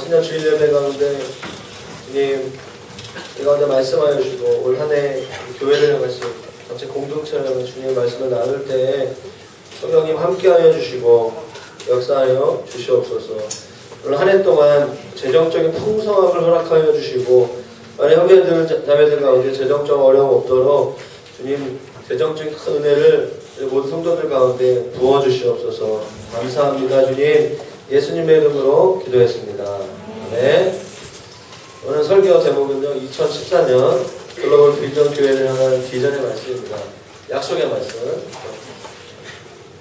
신년 주일 예배 가운데 주님 이 가운데 말씀하여 주시고 올 한 해 교회를 향하신 전체 공동체를 향해 주님의 말씀을 나눌 때 성령님 함께하여 주시고 역사하여 주시옵소서. 오늘 한 해 동안 재정적인 풍성함을 허락하여 주시고 만약 형제들 자매들 가운데 재정적 어려움 없도록 주님 재정적인 큰 은혜를 모든 성도들 가운데 부어주시옵소서. 감사합니다. 주님 예수님의 이름으로 기도했습니다. 네. 오늘 설교 제목은요 2014년 글로벌 비전 교회를 향한 비전의 말씀입니다. 약속의 말씀.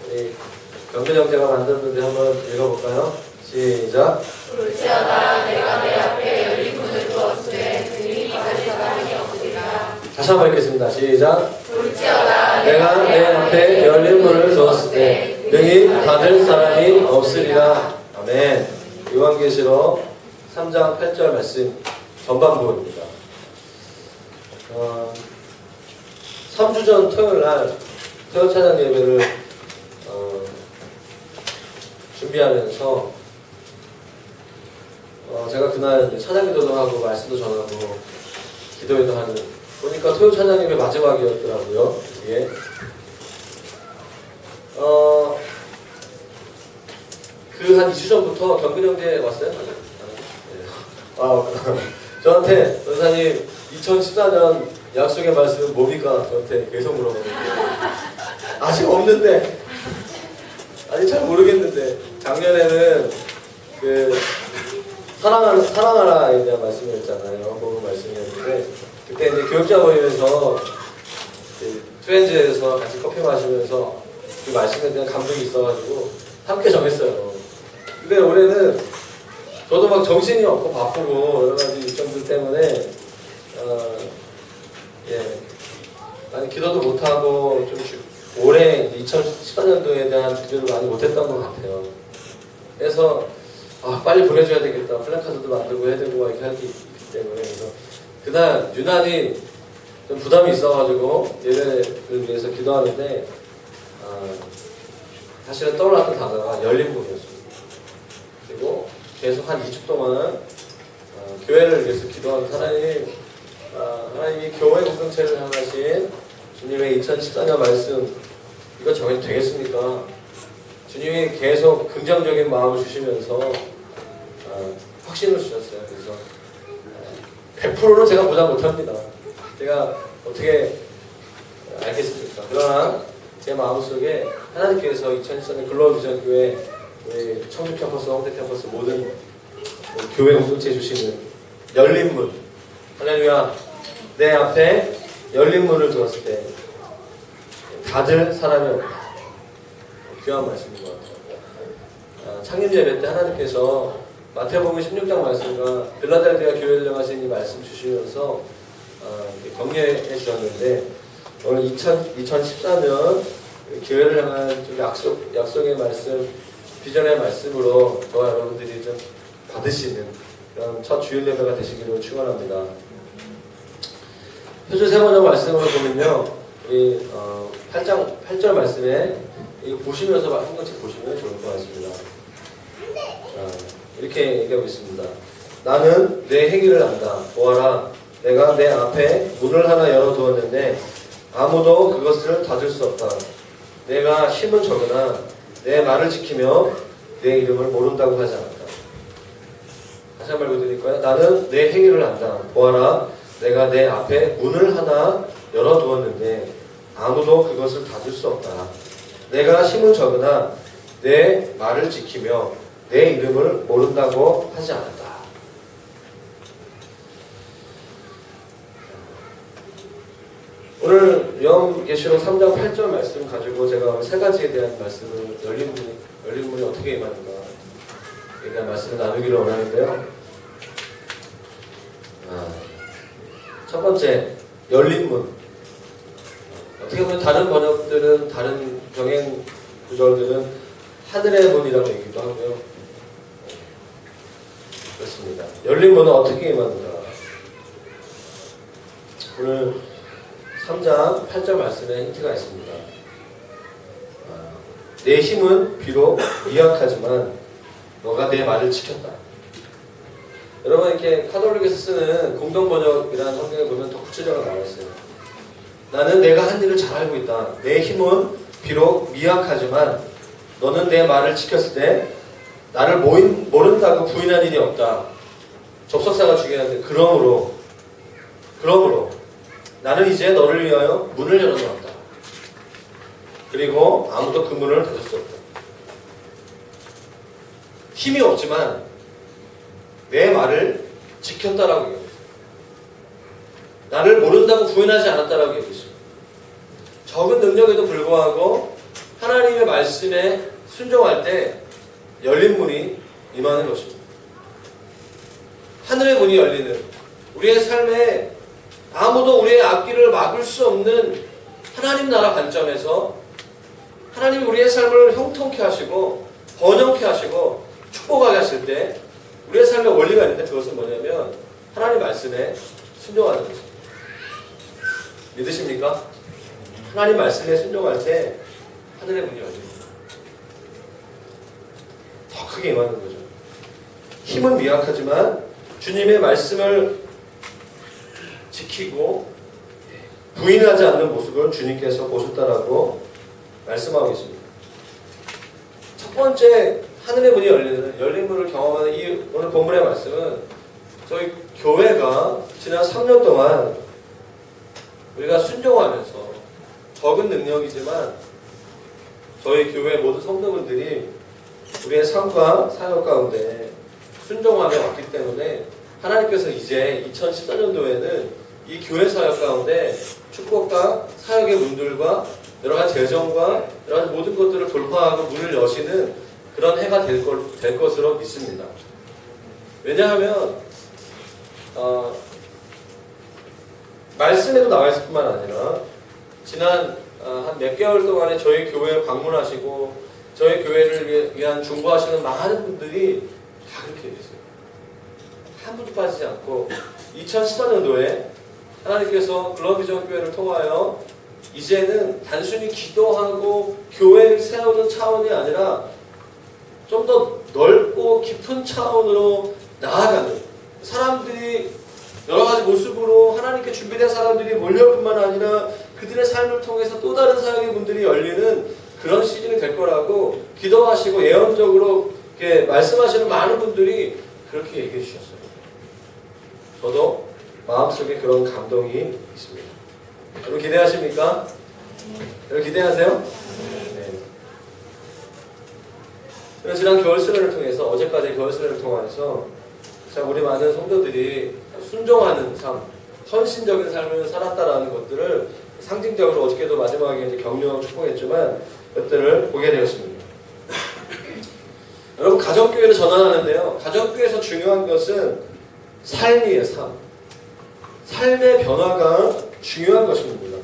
우리 경빈 형제가 만들었는데 한번 읽어볼까요? 시작. 볼지어다 내가 내 앞에 열린 문을 두었으되 그들이 받을 사람이 없으리라. 다시 한번 읽겠습니다. 시작. 볼지어다 내가 내 앞에 열린 문을 두었을 때 능히 받을 사람이 없으리라. 아멘. 요한계시록 3장 8절 말씀 전반부입니다. 3주 전 토요일날 토요 찬양 예배를 준비하면서 제가 그날 찬양 기도도 하고 말씀도 전하고 기도회도 하는 보니까 토요 찬양 예배 마지막이었더라고요. 이게 그 한 2주 전부터 경빈 형제 왔어요? 저한테 원사님 2014년 약속의 말씀은 뭡니까? 저한테 계속 물어보는데 아직 없는데 아직 잘 모르겠는데 작년에는 그 사랑하라에 대한 말씀이었잖아요. 그런 말씀이었는데 그때 이제 교육자 모임에서 트렌즈에서 같이 커피 마시면서 그 말씀에 대한 감동이 있어가지고 함께 정했어요. 근데 올해는 저도 막 정신이 없고 바쁘고 여러 가지 일정들 때문에 많이 기도도 못하고 좀 올해 2014년도에 대한 준비를 많이 못했던 것 같아요. 그래서 빨리 보내줘야 되겠다. 플랜카드도 만들고 해야 되고 이렇게 할 게 있기 때문에 그래서 그날 유난히 좀 부담이 있어가지고 예배를 위해서 기도하는데 사실은 떠올랐던 단어가 열린 문이었습니다. 그리고 계속 한 2주 동안 교회를 위해서 기도하는 하나님이 교회 공동체를 향하신 주님의 2014년 말씀 이거 정해도 되겠습니까? 주님이 계속 긍정적인 마음을 주시면서 확신을 주셨어요. 그래서 100%는 제가 보장 못합니다. 제가 어떻게 알겠습니까? 그러나 제 마음속에 하나님께서 2014년 글로벌 비전 교회 우리 청주 캠퍼스, 홍대 캠퍼스 모든 교회 공동체에 주시는 열린 문, 할렐루야, 내 앞에 열린 문을 두었을 때 닫을 사람이 없다. 귀한 말씀인 것 같아요. 창립 예배 때 하나님께서 마태복음 16장 말씀과 빌라델비아 교회를 향하신 이 말씀 주시면서 격려해 주셨는데 오늘 2014년 교회를 향한 좀 약속의 말씀, 비전의 말씀으로 저와 여러분들이 좀 받으시는 그런 첫 주일 예배가 되시기를 축원합니다. 표준 세 번째 말씀으로 보면요, 우리 8절 말씀에 이거 보시면서 한 번씩 보시면 좋을 것 같습니다. 이렇게 얘기하고 있습니다. 나는 내 행위를 안다. 보아라, 내가 내 앞에 문을 하나 열어두었는데 아무도 그것을 닫을 수 없다. 내가 힘은 적으나 내 말을 지키며 내 이름을 모른다고 하지 않았다. 다시 한번 읽어드릴까요? 나는 내 행위를 안다. 보아라, 내가 내 앞에 문을 하나 열어두었는데 아무도 그것을 닫을 수 없다. 내가 힘은 적으나 내 말을 지키며 내 이름을 모른다고 하지 않았다. 오늘 요한계시록 3장 8절 말씀 가지고 제가 세 가지에 대한 말씀을 열린 문이 어떻게 임하는가에 대한 말씀을 나누기를 원하는데요. 첫 번째, 열린 문. 어떻게 보면 다른 번역들은, 다른 병행 구절들은 하늘의 문이라고 얘기도 하고요. 그렇습니다. 열린 문은 어떻게 임하는가. 오늘 3장 8절 말씀에 힌트가 있습니다. 내 힘은 비록 미약하지만 너가 내 말을 지켰다. 여러분 이렇게 카톨릭에서 쓰는 공동번역이라는 성경에 보면 더 구체적으로 나와 있어요. 나는 내가 한 일을 잘 알고 있다. 내 힘은 비록 미약하지만 너는 내 말을 지켰을 때 나를 모른다고 부인한 일이 없다. 접속사가 중요한데 그러므로 나는 이제 너를 위하여 문을 열어놓았다. 그리고 아무도 그 문을 닫을 수 없다. 힘이 없지만 내 말을 지켰다라고 얘기했어요. 나를 모른다고 부인하지 않았다라고 얘기했어요. 적은 능력에도 불구하고 하나님의 말씀에 순종할 때 열린 문이 임하는 것입니다. 하늘의 문이 열리는 우리의 삶에 아무도 우리의 앞길을 막을 수 없는 하나님 나라 관점에서 하나님이 우리의 삶을 형통케 하시고 번영케 하시고 축복하게 하실 때 우리의 삶의 원리가 있는데 그것은 뭐냐면 하나님 말씀에 순종하는 것입니다. 믿으십니까? 하나님 말씀에 순종할 때 하늘의 문이 열립니다. 더 크게 임하는 거죠. 힘은 미약하지만 주님의 말씀을 지키고 부인하지 않는 모습을 주님께서 보셨다라고 말씀하고 있습니다. 첫 번째 하늘의 문이 열린 문을 경험하는 이 오늘 본문의 말씀은 저희 교회가 지난 3년 동안 우리가 순종하면서 적은 능력이지만 저희 교회 모든 성도분들이 우리의 삶과 사역 가운데 순종하며 왔기 때문에 하나님께서 이제 2014년도에는 이 교회 사역 가운데 축복과 사역의 문들과 여러 가지 재정과 여러 가지 모든 것들을 돌파하고 문을 여시는 그런 해가 될 것으로 믿습니다. 왜냐하면 말씀에도 나와 있을 뿐만 아니라 지난 한 몇 개월 동안에 저희 교회에 방문하시고 저희 교회를 위한 중보하시는 많은 분들이 다 그렇게 됐어요. 한 분도 빠지지 않고 2014년도에 하나님께서 글로비전 교회를 통하여 이제는 단순히 기도하고 교회를 세우는 차원이 아니라 좀 더 넓고 깊은 차원으로 나아가는 사람들이 여러 가지 모습으로 하나님께 준비된 사람들이 몰려올 뿐만 아니라 그들의 삶을 통해서 또 다른 사역의 문들이 열리는 그런 시즌이 될 거라고 기도하시고 예언적으로 이렇게 말씀하시는 많은 분들이 그렇게 얘기해 주셨어요. 저도 마음속에 그런 감동이 있습니다. 여러분 기대하십니까? 여러분 기대하세요? 네. 그래서 지난 겨울 수련을 통해서 어제까지 겨울 수련을 통해서 참 우리 많은 성도들이 순종하는 삶, 헌신적인 삶을 살았다라는 것들을 상징적으로 어저께도 마지막에 이제 격려하고 축복했지만 것들을 보게 되었습니다. 여러분 가정교회를 전환하는데요. 가정교회에서 중요한 것은 삶이에요. 삶의 변화가 중요한 것입니다.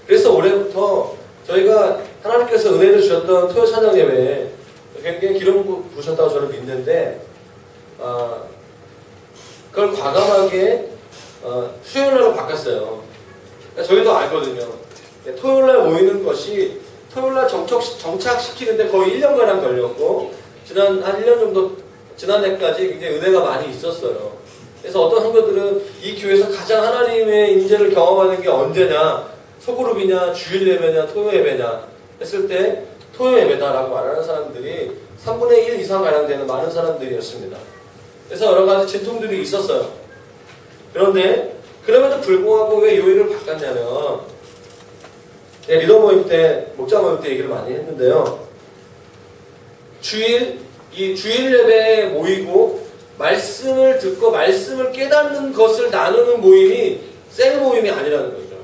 그래서 올해부터 저희가 하나님께서 은혜를 주셨던 토요 찬양 예배에 굉장히 기름 부으셨다고 저는 믿는데 그걸 과감하게 수요일날로 바꿨어요. 그러니까 저희도 알거든요. 토요일날 모이는 것이 토요일날 정착시키는데 거의 1년가량 걸렸고 지난 한 1년 정도 지난해까지 굉장히 은혜가 많이 있었어요. 그래서 어떤 성도들은 이 교회에서 가장 하나님의 인재를 경험하는 게 언제냐, 소그룹이냐, 주일 예배냐, 토요 예배냐 했을 때 토요 예배다라고 말하는 사람들이 3분의 1 이상 가량 되는 많은 사람들이었습니다. 그래서 여러 가지 진통들이 있었어요. 그런데 그럼에도 불구하고 왜 요일을 바꿨냐면 리더 모임 때, 목자 모임 때 얘기를 많이 했는데요. 주일 예배에 모이고 말씀을 듣고 말씀을 깨닫는 것을 나누는 모임이 셀 모임이 아니라는 거죠.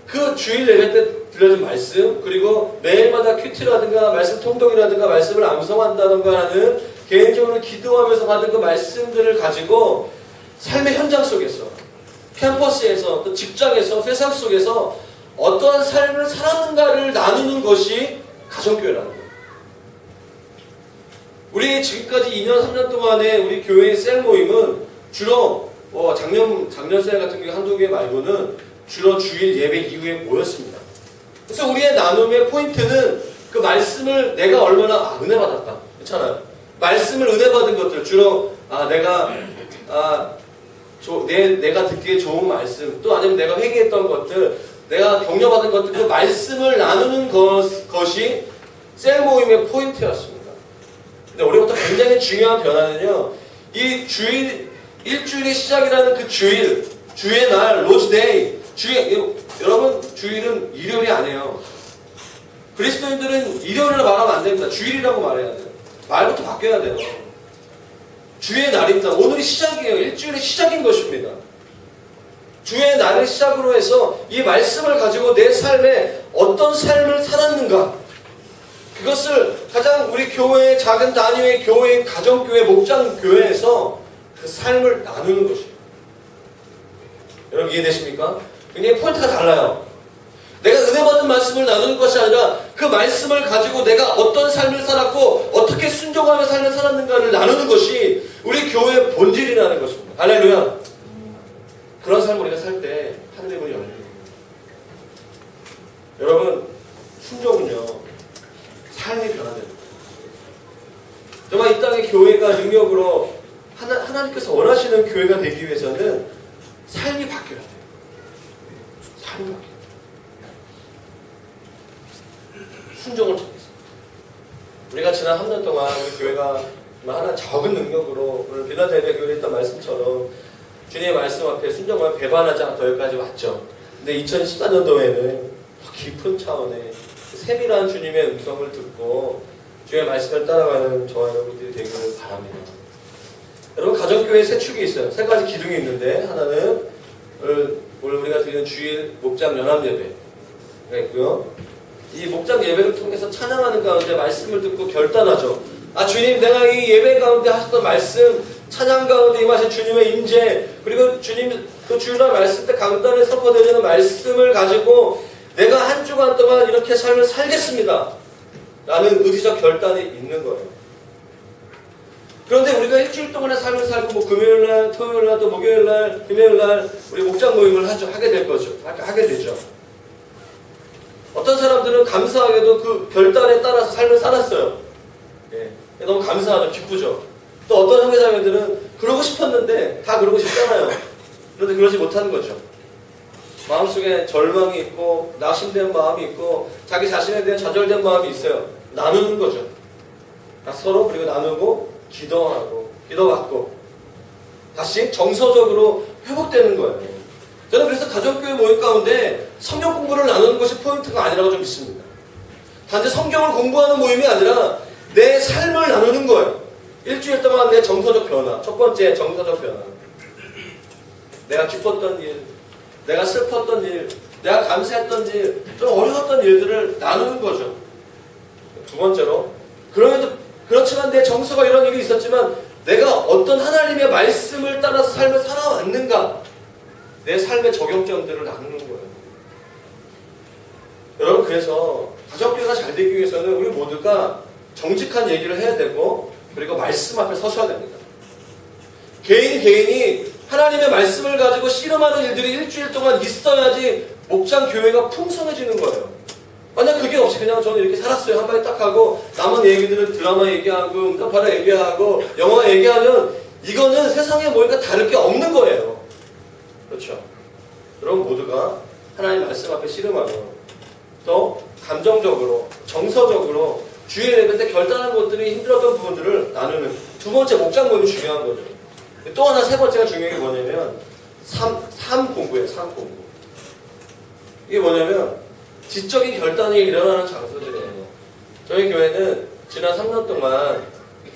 그 주일 예배 때 들려준 말씀, 그리고 매일마다 큐티라든가 말씀 통독이라든가 말씀을 암송한다든가 하는 개인적으로 기도하면서 받은 그 말씀들을 가지고 삶의 현장 속에서, 캠퍼스에서, 또 직장에서, 세상 속에서 어떠한 삶을 살았는가를 나누는 것이 가정교회라는 거예요. 우리 지금까지 2년, 3년 동안에 우리 교회의 셀 모임은 주로 작년 셀 같은 경우 한두 개 말고는 주로 주일 예배 이후에 모였습니다. 그래서 우리의 나눔의 포인트는 그 말씀을 내가 얼마나 은혜 받았다. 그렇잖아요. 말씀을 은혜 받은 것들, 주로 내가 듣기에 좋은 말씀, 또 아니면 내가 회개했던 것들, 내가 격려받은 것들, 그 말씀을 나누는 것이 셀 모임의 포인트였습니다. 근데 우리부터 굉장히 중요한 변화는요, 이 일주일의 시작이라는 그 주의 날, 로즈데이, 여러분, 주일은 일요일이 아니에요. 그리스도인들은 일요일을 말하면 안 됩니다. 주일이라고 말해야 돼요. 말부터 바뀌어야 돼요. 주의 날입니다. 오늘이 시작이에요. 일주일의 시작인 것입니다. 주의 날을 시작으로 해서 이 말씀을 가지고 내 삶에 어떤 삶을 살았는가, 그것을 가장 우리 교회의 작은 단위의 교회인 가정교회, 목장교회에서 그 삶을 나누는 것이에요. 여러분 이해되십니까? 굉장히 포인트가 달라요. 내가 은혜 받은 말씀을 나누는 것이 아니라 그 말씀을 가지고 내가 어떤 삶을 살았고 어떻게 순종하며 삶을 살았는가를 나누는 것이 우리 교회의 본질이라는 것입니다. 할렐루야. 그런 삶을 우리가 살 때 하늘의 문이 열립니다. 여러분, 순종은요, 삶이 변화됩니다. 정말 이 땅의 교회가 능력으로 하나님께서 원하시는 교회가 되기 위해서는 삶이 바뀌어야 돼요. 삶이 바뀌어야 돼요. 순종을 통해서. 우리가 지난 3년 동안 우리 교회가 하나 적은 능력으로 오늘 빌라델비아 교회에 했던 말씀처럼 주님의 말씀 앞에 순종을 배반하지 않고 여기까지 왔죠. 근데 2014년도에는 더 깊은 차원의 세밀한 주님의 음성을 듣고 주의 말씀을 따라가는 저와 여러분들이 되기를 바랍니다. 여러분, 가정교회에 세 축이 있어요. 세 가지 기둥이 있는데, 하나는 오늘 우리가 드리는 주일 목장 연합 예배가 있고요. 이 목장 예배를 통해서 찬양하는 가운데 말씀을 듣고 결단하죠. 주님, 내가 이 예배 가운데 하셨던 말씀, 찬양 가운데 임하신 주님의 임재, 그리고 주님 그 주일날 말씀 때 강단에 선포되는 말씀을 가지고 내가 한 주간 동안 이렇게 삶을 살겠습니다 라는 의지적 결단이 있는 거예요. 그런데 우리가 일주일 동안의 삶을 살고 뭐 금요일날, 토요일날, 또 목요일날, 금요일날 우리 목장 모임을 하게 되죠. 어떤 사람들은 감사하게도 그 결단에 따라서 삶을 살았어요. 예, 너무 감사하죠. 기쁘죠. 또 어떤 형제자매들은 그러고 싶었는데 다 그러고 싶잖아요. 그런데 그러지 못하는 거죠. 마음속에 절망이 있고 낙심된 마음이 있고 자기 자신에 대한 좌절된 마음이 있어요. 나누는 거죠. 서로 그리고 나누고 기도하고 기도받고 다시 정서적으로 회복되는 거예요. 저는 그래서 가족교회 모임 가운데 성경 공부를 나누는 것이 포인트가 아니라고 좀 믿습니다. 단지 성경을 공부하는 모임이 아니라 내 삶을 나누는 거예요. 일주일 동안 내 정서적 변화. 첫 번째, 정서적 변화. 내가 기뻤던 일, 내가 슬펐던 일, 내가 감사했던 일, 좀 어려웠던 일들을 나누는 거죠. 두 번째로, 그렇지만 내 정서가 이런 일이 있었지만 내가 어떤 하나님의 말씀을 따라서 삶을 살아왔는가, 내 삶의 적용점들을 나누는 거예요. 여러분, 그래서 가정교회가 잘 되기 위해서는 우리 모두가 정직한 얘기를 해야 되고, 그리고 말씀 앞에 서셔야 됩니다. 개인이 하나님의 말씀을 가지고 씨름하는 일들이 일주일 동안 있어야지 목장 교회가 풍성해지는 거예요. 만약 그게 없이 그냥 저는 이렇게 살았어요. 한 마디 딱 하고 남은 얘기들은 드라마 얘기하고 응답하라 얘기하고 영화 얘기하면 이거는 세상에 뭐가 다를 게 없는 거예요. 그렇죠? 여러분 모두가 하나님 말씀 앞에 씨름하고 또 감정적으로 정서적으로 주일 예배 때 결단한 것들이 힘들었던 부분들을 나누는 두 번째 목장 모임이 중요한 거죠. 또 하나 세 번째가 중요한 게 뭐냐면 삶 공부예요. 삶 공부. 이게 뭐냐면 지적인 결단이 일어나는 장소들이에요. 저희 교회는 지난 3년 동안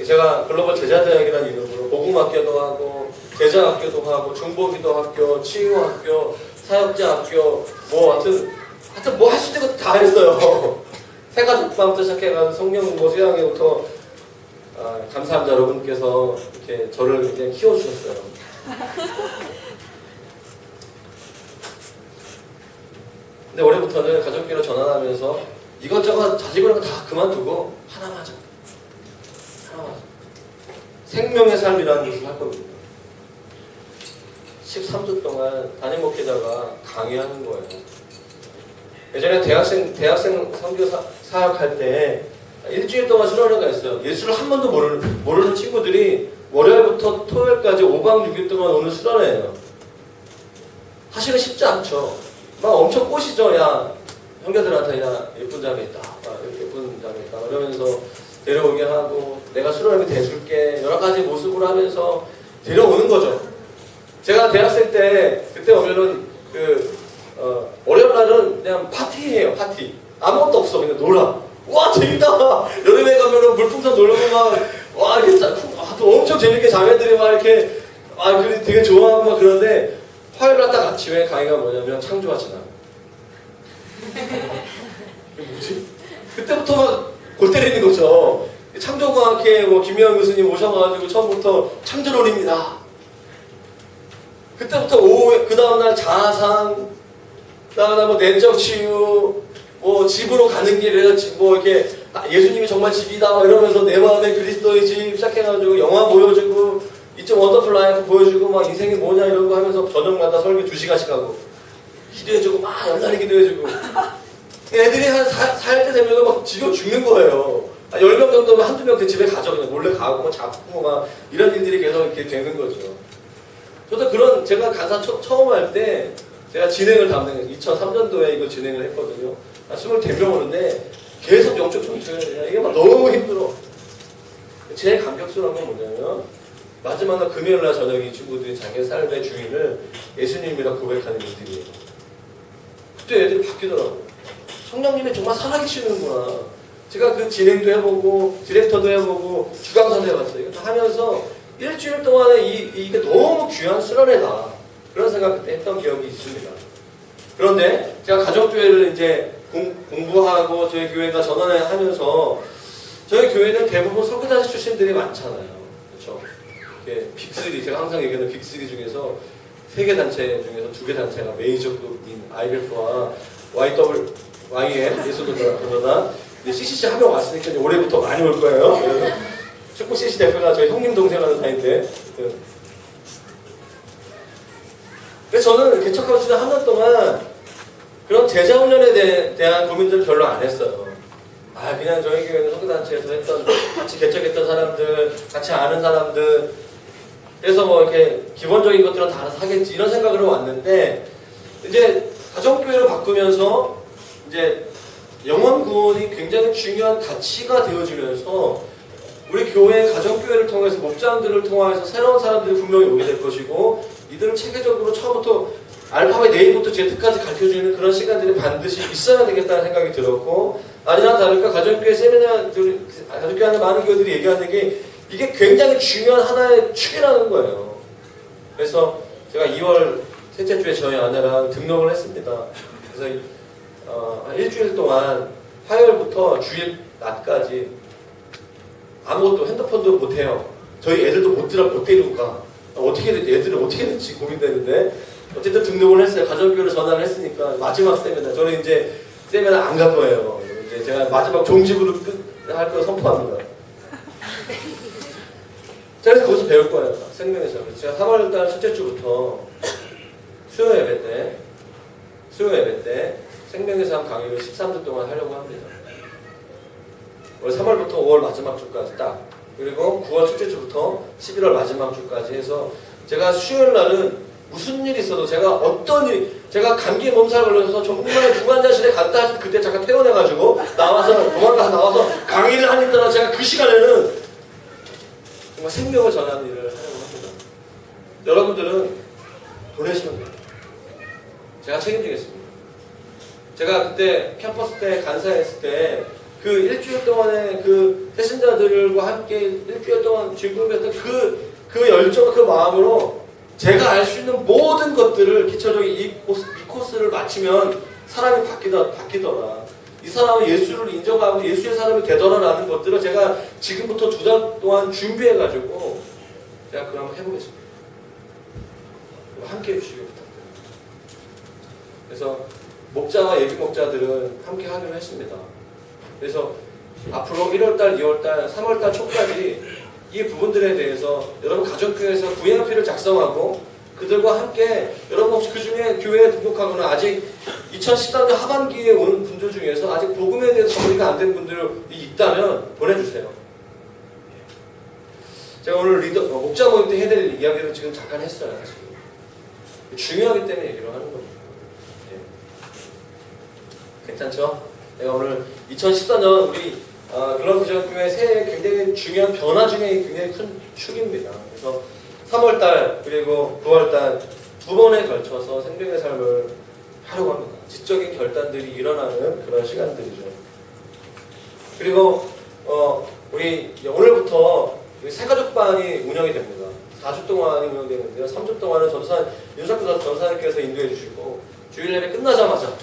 제가 글로벌 제자대학이라는 이름으로 복음학교도 하고 제자학교도 하고 중보기도학교, 치유학교, 사역자학교 하여튼 뭐 할 수 있는 거 다 했어요. 새가족방부터 시작해가지고 성경공부, 수양회부터 감사합니다. 여러분께서 이렇게 저를 그냥 키워주셨어요. 근데 올해부터는 가족끼리 전환하면서 이것저것 자지고는 다 그만두고 하나만 하자. 생명의 삶이라는 것을 할 겁니다. 13주 동안 담임 목회자가 강의하는 거예요. 예전에 대학생 선교 사역할 때 일주일 동안 수련회가 있어요. 예수를 한 번도 모르는 친구들이 월요일부터 토요일까지 5박 6일 동안 오는 수련회예요. 사실은 쉽지 않죠. 막 엄청 꼬시죠. 야, 형제들한테 야, 예쁜 자매 있다. 예쁜 자매 있다. 이러면서 데려오게 하고 내가 수련회 대줄게. 여러 가지 모습으로 하면서 데려오는 거죠. 제가 대학생 때 그때 오면은 월요일 날은 그냥 파티예요. 파티. 아무것도 없어. 그냥 놀아. 와 재밌다. 여름에 가면은 물풍선 놀고 막와 이렇게 또 엄청 재밌게 자매들이 막 이렇게 되게 좋아하고 막 그런데 화요일 날 딱 아침에 강의가 뭐냐면 창조와 진화. 이게 뭐지? 그때부터 막 골 때리는 거죠. 창조과학회 뭐 김미영 교수님 오셔가지고 처음부터 창조론입니다. 그때부터 오후에 그 다음날 자아상, 그다음에 뭐 내적 치유, 뭐 집으로 가는 길에 뭐 이렇게 예수님이 정말 집이다 이러면서 내 마음에 그리스도의 집 시작해가지고 영화 보여주고 이쪽 원더풀 라이프 보여주고 막 인생이 뭐냐 이런 거 하면서 저녁마다 설교 2시간씩 하고 기도해주고 막 연날이 기도해주고 애들이 한 4일 때 되면 막 지겨 죽는 거예요. 10명 정도면 한두 명 집에 가죠. 그냥 몰래 가고 막 잡고 막 이런 일들이 계속 이렇게 되는 거죠. 저도 그런 제가 간사 처음 할 때 제가 진행을 담당해서 2003년도에 이거 진행을 했거든요. 24명 오는데 계속 영적 청춘이야. 이게 막 너무 힘들어. 제일 감격스러운 건 뭐냐면 마지막 날 금요일 날 저녁에 이 친구들이 자기 삶의 주인을 예수님이라 고백하는 일들이에요. 그때 애들이 바뀌더라고요. 성령님이 정말 살아계시는구나. 제가 그 진행도 해보고 디렉터도 해보고 주강사도 해봤어요. 이거 다 하면서 일주일 동안에 이게 너무 귀한 수련회다. 그런 생각 그때 했던 기억이 있습니다. 그런데 제가 가정교회를 이제 공부하고 저희 교회가 전환을 하면서 저희 교회는 대부분 설교단체 출신들이 많잖아요. 그렇죠? 빅3, 제가 항상 얘기하는 빅3 중에서 3개 단체 중에서 2개 단체가 메이저급인 IBF와 YM, 예수도전환, CCC 한 명 왔으니까 이제 올해부터 많이 올 거예요. 축구 CC 대표가 저희 형님 동생 하는 사이인데. 그래서 저는 개척하고 지난 한 달 동안 그런 제자훈련에 대한 고민들을 별로 안 했어요. 그냥 저희 교회는 선교단체에서 같이 개척했던 사람들, 같이 아는 사람들, 그래서 뭐 이렇게 기본적인 것들은 다 알아서 하겠지, 이런 생각으로 왔는데, 이제 가정교회로 바꾸면서, 이제 영혼 구원이 굉장히 중요한 가치가 되어지면서, 우리 교회 가정교회를 통해서 목장들을 통해서 새로운 사람들이 분명히 오게 될 것이고, 이들을 체계적으로 처음부터 알파벳 A부터 Z까지 가르쳐주는 그런 시간들이 반드시 있어야 되겠다는 생각이 들었고, 아니나 다를까 가정교회 세미나들, 가정교회 하는 많은 교회들이 얘기하는 게 이게 굉장히 중요한 하나의 축이라는 거예요. 그래서 제가 2월 셋째 주에 저희 아내랑 등록을 했습니다. 그래서 한 일주일 동안 화요일부터 주일 낮까지 아무것도 핸드폰도 못해요. 저희 애들도 못 데리고 가. 애들을 어떻게 될지 고민되는데 어쨌든 등록을 했어요. 가정교회로 전화를 했으니까 마지막 세미나. 저는 이제 세미나 안 갈 거예요. 이제 제가 마지막 종집으로 할 걸 선포합니다. 그래서 거기서 배울 거예요. 생명에서. 제가 3월달 첫째 주부터 수요 예배 때 생명에서 한 강의를 13주 동안 하려고 합니다. 올 3월부터 5월 마지막 주까지 딱. 그리고 9월 첫째 주부터 11월 마지막 주까지 해서 제가 수요일 날은 무슨 일이 있어도 제가 감기에 몸살 걸려서 정말 중환자실에 갔다 하실 그때 잠깐 퇴원해가지고 나와서 강의를 하니까 제가 그 시간에는 정말 생명을 전하는 일을 하려고 합니다. 여러분들은 보내시면 돼요. 제가 책임지겠습니다. 제가 그때 캠퍼스 때 간사했을 때 그 일주일 동안에 그 태신자들과 함께 일주일 동안 즐거움했던 그 열정, 그 마음으로 제가 알 수 있는 모든 것들을 기초적인 이 코스를 마치면 사람이 바뀌더라. 이 사람은 예수를 인정하고 예수의 사람이 되더라라는 것들을 제가 지금부터 2달 동안 준비해가지고 제가 그걸 한번 해보겠습니다. 함께 해주시기 부탁드립니다. 그래서 목자와 예비 목자들은 함께 하기로 했습니다. 그래서 앞으로 1월달, 2월달, 3월달 초까지 이 부분들에 대해서 여러분 가정교회에서 VIP를 작성하고 그들과 함께 여러분 혹시 그 중에 교회에 등록하거나 아직 2013년 하반기에 오는 분들 중에서 아직 복음에 대해서 정리가 안 된 분들이 있다면 보내주세요. 제가 오늘 목자 모임 때 해드릴 이야기를 지금 잠깐 했어요. 지금. 중요하기 때문에 얘기를 하는 거죠. 예. 괜찮죠? 내가 오늘 2014년 우리 글로비전교회 새해 굉장히 중요한 변화 중에 굉장히 큰 축입니다. 그래서 3월달 그리고 9월달 두 번에 걸쳐서 생명의 삶을 하려고 합니다. 지적인 결단들이 일어나는 그런 시간들이죠. 그리고 우리 오늘부터 새가족반이 운영이 됩니다. 4주 동안이 운영되는데요. 3주 동안은 윤석열 전사님께서 인도해 주시고 주일 예배 끝나자마자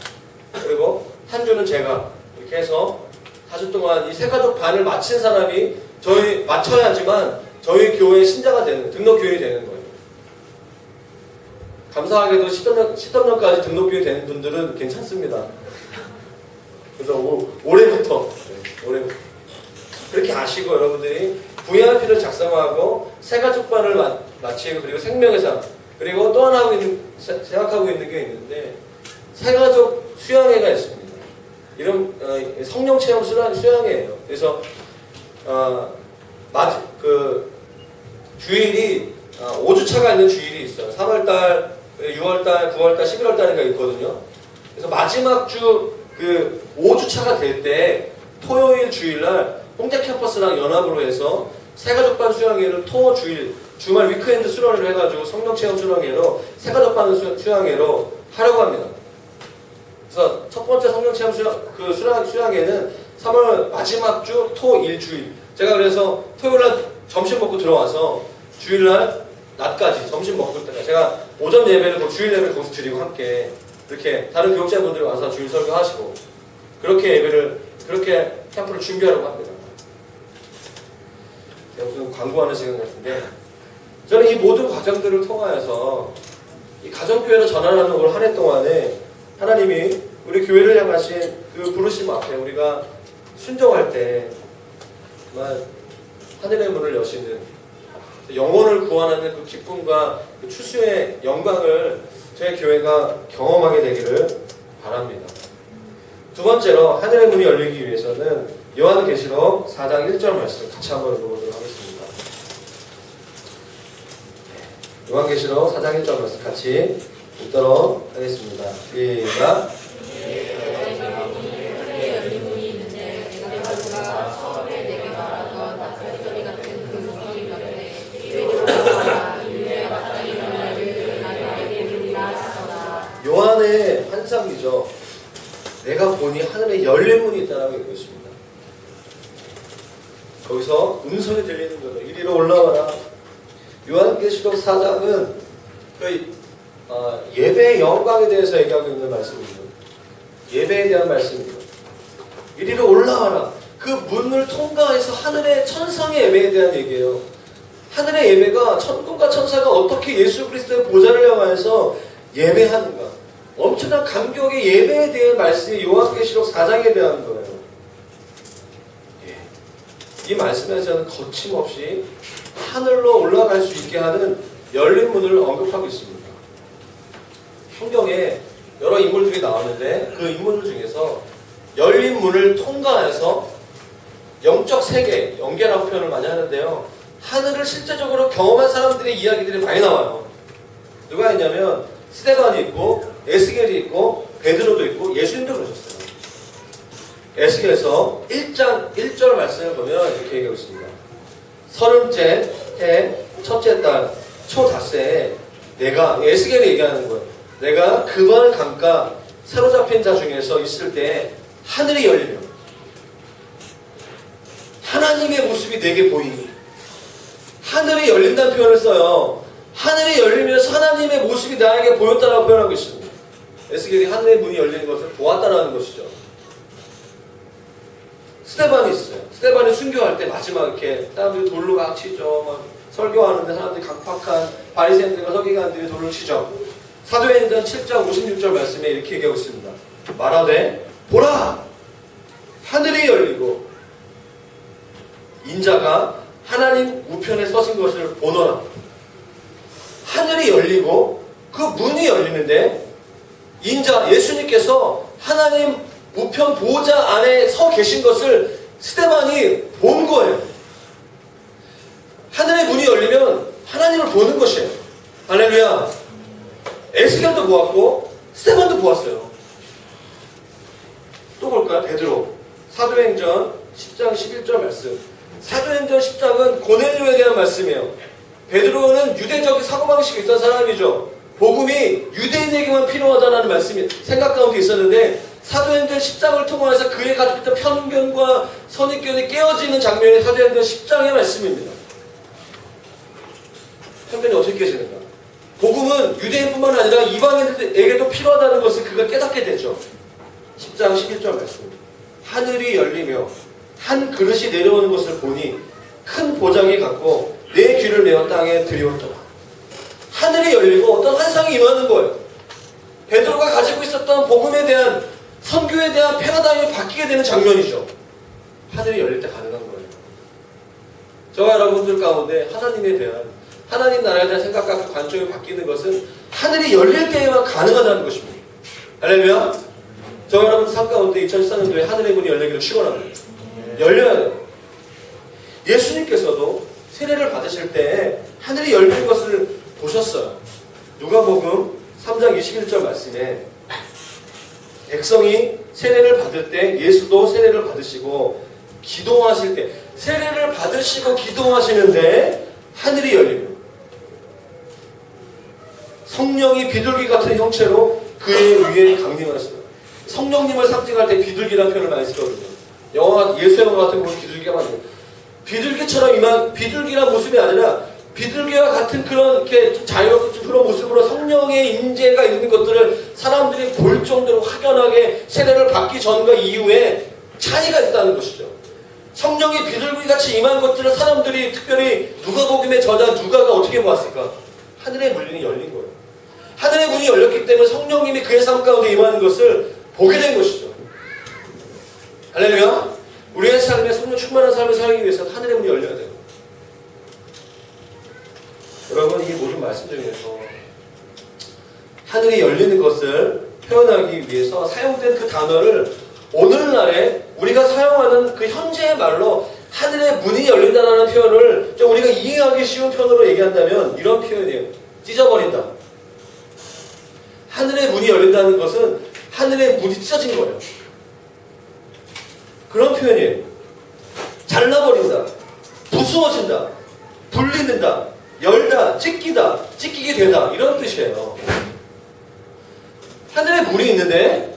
그리고 한 주는 제가 이렇게 해서 4주 동안 이 새가족반을 마친 사람이 마쳐야지만 저희 교회 신자가 되는, 등록교인이 되는 거예요. 감사하게도 시덤년까지 등록교인이 되는 분들은 괜찮습니다. 그래서 올해부터 그렇게 아시고 여러분들이 VIP를 작성하고 새가족반을 마치고 그리고 생명의 삶 그리고 또 하나 생각하고 있는 게 있는데 새가족 수양회가 있습니다. 이런 성령 체험 수양회예요. 그래서 주일이 5주차가 있는 주일이 있어요. 3월달, 6월달, 9월달, 11월달인가 있거든요. 그래서 마지막 주 5주차가 될 때 토요일 주일날 홍대 캠퍼스랑 연합으로 해서 새가족반 수양회를 주말 위크엔드 수련회를 해가지고 성령체험 수양회로 새가족반 수양회로 하려고 합니다. 그래서 첫 번째 성령체험 수양회는 3월 마지막 주 토 일주일. 제가 그래서 토요일날 점심 먹고 들어와서 주일날 낮까지 점심 먹을 때까지 제가 오전 예배를 주일 예배를 거기서 드리고 함께 이렇게 다른 교육자분들이 와서 주일 설교하시고 그렇게 캠프를 준비하려고 합니다. 무슨 광고하는 시간 같은데 저는 이 모든 과정들을 통하여서 이 가정교회로 전환하는 올 한 해 동안에 하나님이 우리 교회를 향하신 그 부르심 앞에 우리가 순종할 때 정말 하늘의 문을 여시는 영혼을 구원하는 그 기쁨과 그 추수의 영광을 저희 교회가 경험하게 되기를 바랍니다. 두 번째로 하늘의 문이 열리기 위해서는 요한계시록 4장 1절 말씀 같이 한번 읽어보도록 하겠습니다. 요한계시록 4장 1절 말씀 같이 읽도록 하겠습니다. 시작. 요한의 환상이죠. 내가 보니 하늘에 열린 문이 있다라고 읽고 있습니다. 거기서 음성이 들리는 거죠. 이리로 올라와라. 요한계시록 4장은 예배의 영광에 대해서 얘기하고 있는 말씀입니다. 예배에 대한 말씀입니다. 이리로 올라와라. 그 문을 통과해서 하늘의 천상의 예배에 대한 얘기예요. 하늘의 예배가 천군과 천사가 어떻게 예수 그리스도의 보좌를 향하여서 예배하는가. 엄청난 감격의 예배에 대한 말씀이 요한계시록 4장에 대한 거예요. 이 말씀에서는 거침없이 하늘로 올라갈 수 있게 하는 열린 문을 언급하고 있습니다. 성경에 여러 인물들이 나오는데 그 인물들 중에서 열린 문을 통과해서 영적 세계, 영계라고 표현을 많이 하는데요. 하늘을 실제적으로 경험한 사람들의 이야기들이 많이 나와요. 누가 있냐면 스데반이 있고 에스겔이 있고 베드로도 있고 예수님도 그러셨어요. 에스겔에서 1장 1절 말씀을 보면 이렇게 얘기하고 있습니다. 서른째 해 첫째 달 초닷새에 내가 에스겔이 얘기하는 거예요. 내가 그발 강가 사로잡힌 자 중에서 있을 때 하늘이 열리며 하나님의 모습이 내게 보이니 하늘이 열린다는 표현을 써요. 하늘이 열리면서 하나님의 모습이 나에게 보였다라고 표현하고 있습니다. 에스겔이 하늘의 문이 열리는 것을 보았다라는 것이죠. 스데반이 있어요. 스데반이 순교할 때 마지막 이렇게 사람들이 돌로 막 치죠. 막 설교하는데 사람들이 강팍한 바리새인들과 서기관들이 돌로 치죠. 사도행전 7장 56절 말씀에 이렇게 얘기하고 있습니다. 말하되 보라 하늘이 열리고 인자가 하나님 우편에 서신 것을 보노라. 하늘이 열리고 그 문이 열리는데 인자 예수님께서 하나님 우편 보좌 안에 서 계신 것을 스데반이 본 거예요. 하늘의 문이 열리면 하나님을 보는 것이에요. 할렐루야. 에스겔도 보았고 스데반도 보았어요. 또 볼까요? 베드로 사도행전 10장 11절 말씀. 사도행전 10장은 고넬료에 대한 말씀이에요. 베드로는 유대적인 사고방식이 있던 사람이죠. 복음이 유대인에게만 필요하다는 말씀이 생각 가운데 있었는데 사도행전 10장을 통해서 그의 가지고 있던 편견과 선입견이 깨어지는 장면이 사도행전 10장의 말씀입니다. 편견이 어떻게 깨지는가? 복음은 유대인뿐만 아니라 이방인에게도 필요하다는 것을 그가 깨닫게 되죠. 10장 11절 말씀. 하늘이 열리며 한 그릇이 내려오는 것을 보니 큰 보장이 같고 내 귀를 메어 땅에 들이었더라. 하늘이 열리고 어떤 환상이 임하는 거예요. 베드로가 가지고 있었던 복음에 대한 선교에 대한 패러다임이 바뀌게 되는 장면이죠. 하늘이 열릴 때 가능한 거예요. 저와 여러분들 가운데 하나님에 대한 하나님 나라에 대한 생각과 관점이 바뀌는 것은 하늘이 열릴 때에만 가능하다는 것입니다. 할렐루야. 저와 여러분들 삶 가운데 2014년도에 하늘의 문이 열리기를 축원합니다. 열려야 돼요. 예수님께서도 세례를 받으실 때 하늘이 열린 것을 보셨어요. 누가복음 3장 21절 말씀에 백성이 세례를 받을 때 예수도 세례를 받으시고 기도하실 때 세례를 받으시고 기도하시는데 하늘이 열리며 성령이 비둘기 같은 형체로 그의 위에 강림하셨습니다. 성령님을 상징할 때 비둘기라는 표현을 많이 쓰거든요. 예수 영화 같은 거 비둘기가 많아요. 비둘기처럼 비둘기란 모습이 아니라 비둘기와 같은 그런 이렇게 자유롭고 그런 모습으로 성령의 임재가 있는 것들을 사람들이 볼 정도로 확연하게 세례를 받기 전과 이후에 차이가 있다는 것이죠. 성령이 비둘기같이 임한 것들을 사람들이 특별히 누가복음의 저자 누가가 어떻게 보았을까? 하늘의 문이 열린 거예요. 하늘의 문이 열렸기 때문에 성령님이 그의 삶 가운데 임하는 것을 보게 된 것이죠. 할렐루야. 우리의 삶에 성령 충만한 삶을 살기 위해서는 하늘의 문이 열려야 돼요. 여러분, 이 모든 말씀 중에서 하늘이 열리는 것을 표현하기 위해서 사용된 그 단어를 오늘날에 우리가 사용하는 그 현재의 말로 하늘의 문이 열린다는 표현을 좀 우리가 이해하기 쉬운 표현으로 얘기한다면 이런 표현이에요. 찢어버린다. 하늘의 문이 열린다는 것은 하늘의 문이 찢어진 거예요. 그런 표현이에요. 잘라버린다. 부수어진다. 분리된다. 열다. 찢기다. 찢기게 되다. 이런 뜻이에요. 하늘에 문이 있는데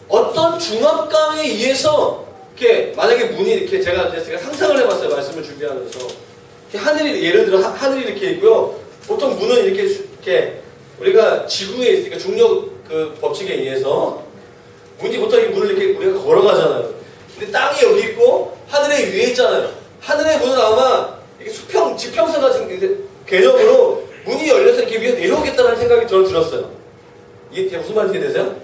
어떤 중압감에 의해서 이렇게 만약에 문이 이렇게 제가 상상을 해봤어요. 말씀을 준비하면서 하늘이 예를 들어 하늘이 이렇게 있고요. 보통 문은 이렇게 우리가 지구에 있으니까 중력 그 법칙에 의해서 문이 보통 이 문을 이렇게 우리가 걸어가잖아요. 근데 땅이 여기 있고 하늘에 위에 있잖아요. 하늘의 문은 아마 이게 지평선 같은 개념으로 문이 열려서 이렇게 위에 내려오겠다는 생각이 들었어요. 이게 무슨 말인지 되세요?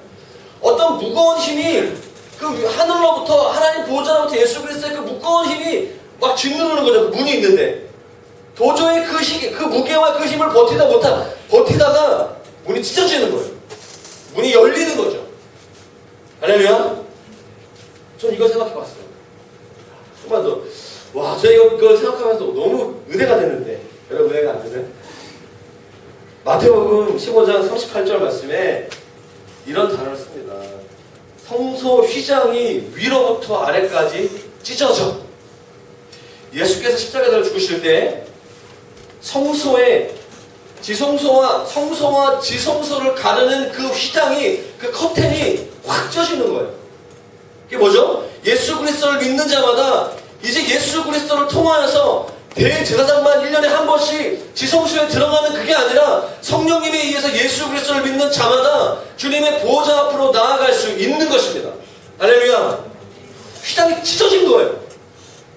어떤 무거운 힘이 그 하늘로부터 하나님 보호자로부터 예수 그리스도의 그 무거운 힘이 막 짓누르는 거죠. 그 문이 있는데 도저히 그 무게와 그 힘을 버티다가 문이 찢어지는 거예요. 문이 열리는 거죠. 할렐루야. 전 이거 생각해봤어요. 조금만 더. 와, 저 이거 생각하면서 너무 은혜가 됐는데. 여러분 은혜가 안 되세요? 마태복음 15장 38절 말씀에 이런 단어를 씁니다. 성소 휘장이 위로부터 아래까지 찢어져. 예수께서 십자가를 죽으실 때 성소에 성소와 지성소를 가르는 그 휘장이, 그 커튼이 확 찢어지는 거예요. 이게 뭐죠? 예수 그리스도를 믿는 자마다 이제 예수 그리스도를 통하여서 대제사장만 1년에 한 번씩 지성소에 들어가는 그게 아니라 성령님에 의해서 예수 그리스도를 믿는 자마다 주님의 보호자 앞으로 나아갈 수 있는 것입니다. 할렐루야. 휘장이 찢어진 거예요.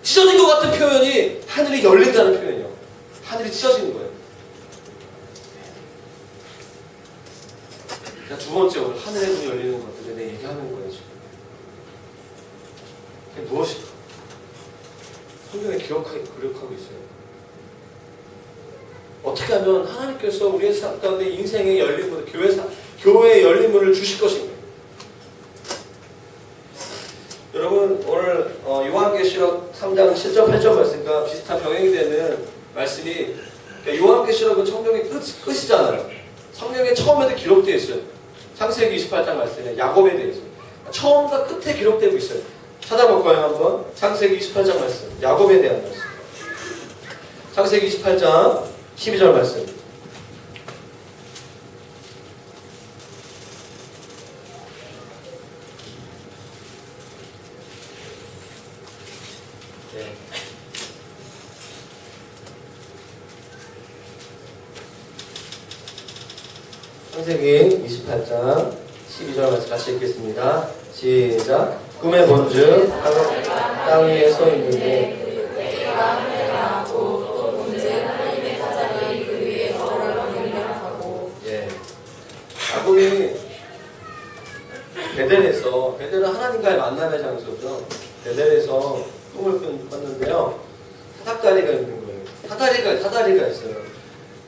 찢어진 것 같은 표현이 하늘이 열린다는 표현이에요. 하늘이 찢어지는 거예요. 두 번째, 오늘 하늘의 문이 열리는 것들에 대해 얘기하는 거예요. 지금. 그게 무엇일까? 성경에 기록하고 있어요. 어떻게 하면 하나님께서 우리의 삶 가운데 인생에 열린 것, 교회의 열린 문을 주실 것입니다. 여러분 오늘 요한계시록 3장 7절 8절 말씀과 비슷한 병행이 되는 말씀이 요한계시록은 성경의 끝이잖아요. 성경에 처음에도 기록되어 있어요. 창세기 28장 말씀에 야곱에 대해서 처음과 끝에 기록되고 있어요. 찾아볼까요 한번? 창세기 28장 말씀 야곱에 대한 말씀. 창세기 28장 12절 말씀. 네. 창세기 28장 12절 말씀 같이 읽겠습니다. 시작. 꿈의 본즉 땅 위에 서 있는데 야곱이 베델은 하나님과의 만남의 장소죠. 베델에서 꿈을 꿨는데요. 사다리가 있는 거예요. 사다리가 있어요.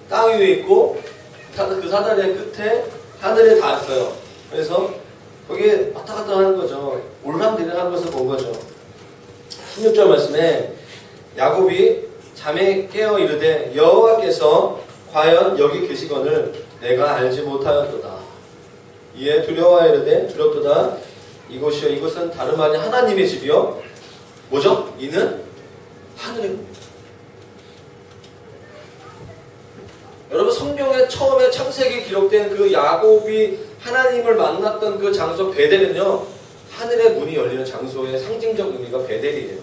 땅 위에 있고 그 사다리의 끝에 하늘에 닿았어요. 그래서 거기에 왔다 갔다 하는 거죠. 올람내리하는 것을 본 거죠. 16절 말씀에 야곱이 잠에 깨어 이르되 여호와께서 과연 여기 계시거늘 내가 알지 못하였도다. 이에 두려워하여 이르되 두렵도다. 이곳이요 이곳은 다름 아닌 하나님의 집이요. 뭐죠? 이는 하늘의 문입니다. 여러분 성경에 처음에 창세기 기록된 그 야곱이 하나님을 만났던 그 장소 베델은요 하늘의 문이 열리는 장소의 상징적 의미가 베델이에요.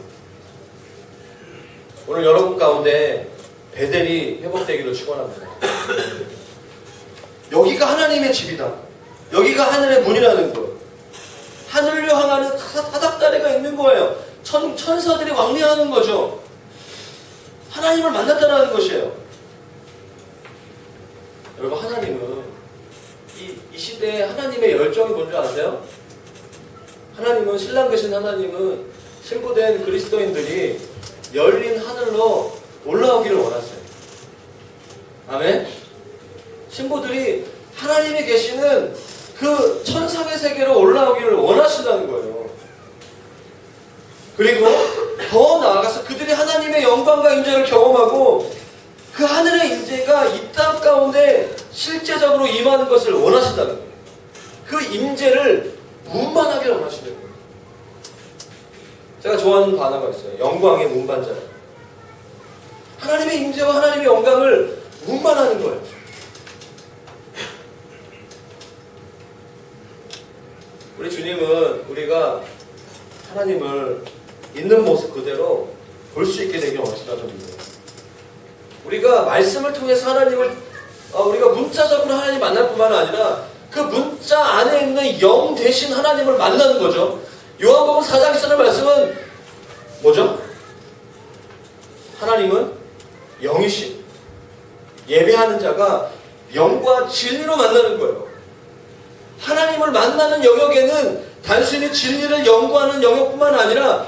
오늘 여러분 가운데 베델이 회복되기를 축원합니다. 여기가 하나님의 집이다. 여기가 하늘의 문이라는 것. 하늘로 향하는 사닥다리가 있는 거예요. 천사들이 왕래하는 거죠. 하나님을 만났다는 것이에요. 여러분 하나님은 이 시대에 하나님의 열정이 뭔지 아세요? 하나님은 신랑 되신 하나님은 신부된 그리스도인들이 열린 하늘로 올라오기를 원하세요. 아멘? 신부들이 하나님이 계시는 그 천상의 세계로 올라오기를 원하신다는 거예요. 그리고 더 나아가서 그들이 하나님의 영광과 임재를 경험하고 그 하늘의 임재가 이 땅 가운데 실제적으로 임하는 것을 원하신다는 거예요. 그 임재를 문반하기를 원하시는 거예요. 제가 좋아하는 단어가 있어요. 영광의 문반자. 하나님의 임재와 하나님의 영광을 문반하는 거예요. 우리 주님은 우리가 하나님을 있는 모습 그대로 볼 수 있게 되길 원하신다는 거예요. 우리가 말씀을 통해서 하나님을 우리가 문자적으로 하나님 만날 뿐만 아니라 그 문자 안에 있는 영 대신 하나님을 만나는 거죠. 요한복음 4장에 쓰는 말씀은 뭐죠? 하나님은 영이신 예배하는 자가 영과 진리로 만나는 거예요. 하나님을 만나는 영역에는 단순히 진리를 연구하는 영역뿐만 아니라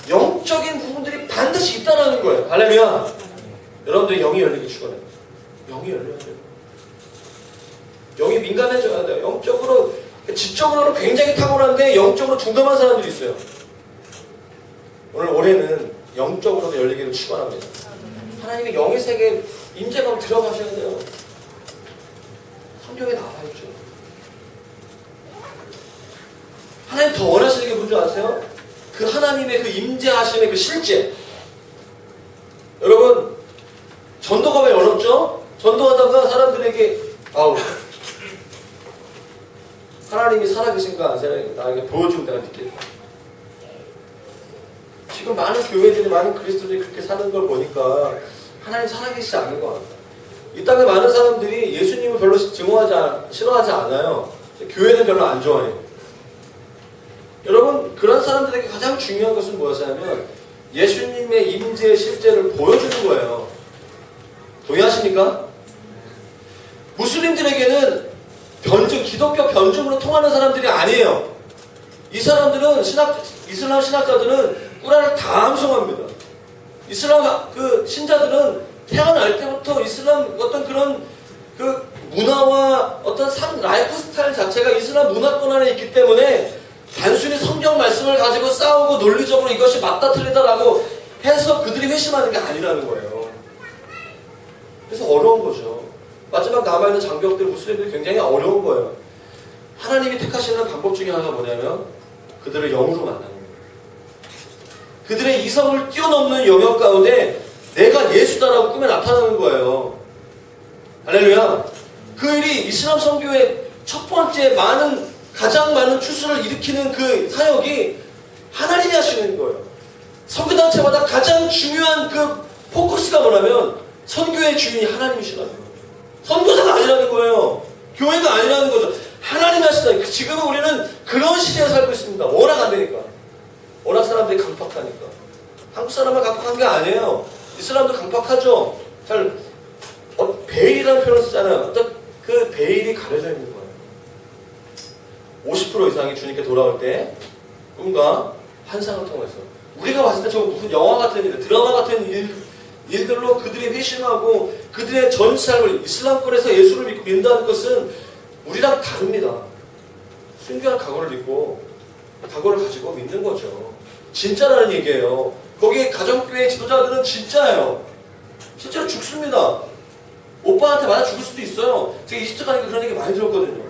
영적인 부분들이 반드시 있다는 거예요. 할렐루야. 여러분들 영이 열리기 축원해요. 영이 열려야 돼요. 영이 민감해져야 돼요. 영적으로 지적으로는 굉장히 탁월한데 영적으로 둔감한 사람들이 있어요. 오늘 올해는 영적으로도 열리기를 축원합니다. 하나님의 영의 세계에 임재감 들어가셔야 돼요. 성경에 나와있죠. 하나님 더 원하시는 게 뭔지 아세요? 그 하나님의 그 임재하심의 그 실제. 여러분 전도가 왜 어렵죠? 전도하다가 사람들에게 하나님이 살아계신가 나에게 보여주고 내가 믿겠다. 지금 많은 교회들이 많은 그리스도들이 그렇게 사는 걸 보니까 하나님 살아계시지 않는 것 같아요. 이 땅에 많은 사람들이 예수님을 별로 싫어하지 않아요. 교회는 별로 안 좋아해요. 여러분 그런 사람들에게 가장 중요한 것은 무엇이냐면 예수님의 임재의 실제를 보여주는 거예요. 동의하십니까? 무슬림들에게는 기독교 변증으로 통하는 사람들이 아니에요. 이 사람들은 이슬람 신학자들은 꾸란을 다 암송합니다. 이슬람 그 신자들은 태어날 때부터 이슬람 어떤 그런 그 문화와 어떤 라이프 스타일 자체가 이슬람 문화권 안에 있기 때문에 단순히 성경 말씀을 가지고 싸우고 논리적으로 이것이 맞다 틀리다라고 해서 그들이 회심하는 게 아니라는 거예요. 그래서 어려운 거죠. 마지막 남아있는 장벽들 무슬림들이 굉장히 어려운 거예요. 하나님이 택하시는 방법 중에 하나가 뭐냐면 그들을 영으로 만나는 거예요. 그들의 이성을 뛰어넘는 영역 가운데 내가 예수다라고 꿈에 나타나는 거예요. 할렐루야. 그 일이 이슬람 선교의 첫 번째 가장 많은 추수를 일으키는 그 사역이 하나님이 하시는 거예요. 선교단체마다 가장 중요한 그 포커스가 뭐냐면 선교의 주인이 하나님이시라는 거예요. 선교사가 아니라는 거예요. 교회가 아니라는 거죠. 하나님이 하시다. 지금은 우리는 그런 시대에 살고 있습니다. 워낙 안 되니까. 워낙 사람들이 강팍하니까. 한국 사람만 강팍한 게 아니에요. 이슬람도 강팍하죠. 베일이라는 표현을 쓰잖아요. 어떤 그 베일이 가려져 있는 거예요. 50% 이상이 주님께 돌아올 때 꿈과 환상을 통해서 우리가 봤을 때 저 무슨 영화 같은 일, 드라마 같은 일들로 그들이 회심하고 그들의 전 삶을 이슬람권에서 예수를 믿고 믿는다는 것은 우리랑 다릅니다. 순교한 각오를 믿고 각오를 가지고 믿는 거죠. 진짜라는 얘기예요. 거기에 가정교회 지도자들은 진짜예요. 실제로 죽습니다. 오빠한테 맞아 죽을 수도 있어요. 제가 이집트 가니까 그런 얘기 많이 들었거든요.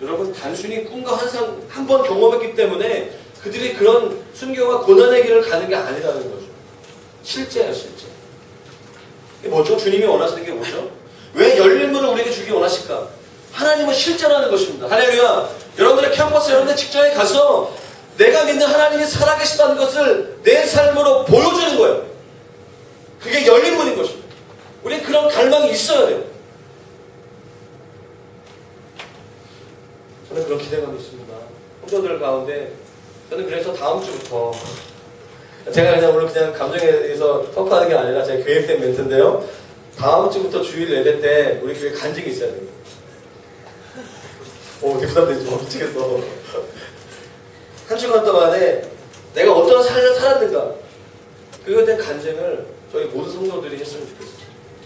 여러분 단순히 꿈과 환상 한 번 경험했기 때문에 그들이 그런 순교와 고난의 길을 가는 게 아니라는 거죠. 실제예요, 실제. 이게 뭐죠? 주님이 원하시는 게 뭐죠? 왜 열린 문을 우리에게 주기 원하실까? 하나님은 실제라는 것입니다. 할렐루야. 여러분들의 캠퍼스, 여러분들 직장에 가서 내가 믿는 하나님이 살아계시다는 것을 내 삶으로 보여주는 거예요. 그게 열린 문인 것입니다. 우리는 그런 갈망이 있어야 돼요. 저는 그런 기대감이 있습니다. 성도들 가운데 저는 그래서 다음 주부터 제가 그냥 오늘 그냥 감정에 대해서 토크하는 게 아니라 제가 계획된 멘트인데요. 다음 주부터 주일 예배 때 우리 교회 간증이 있어야 돼요. 되게 부담되지. 미치겠어. 한 주간 동안에 내가 어떤 삶을 살았는가 그거에 대한 간증을 저희 모든 성도들이 했으면 좋겠어요.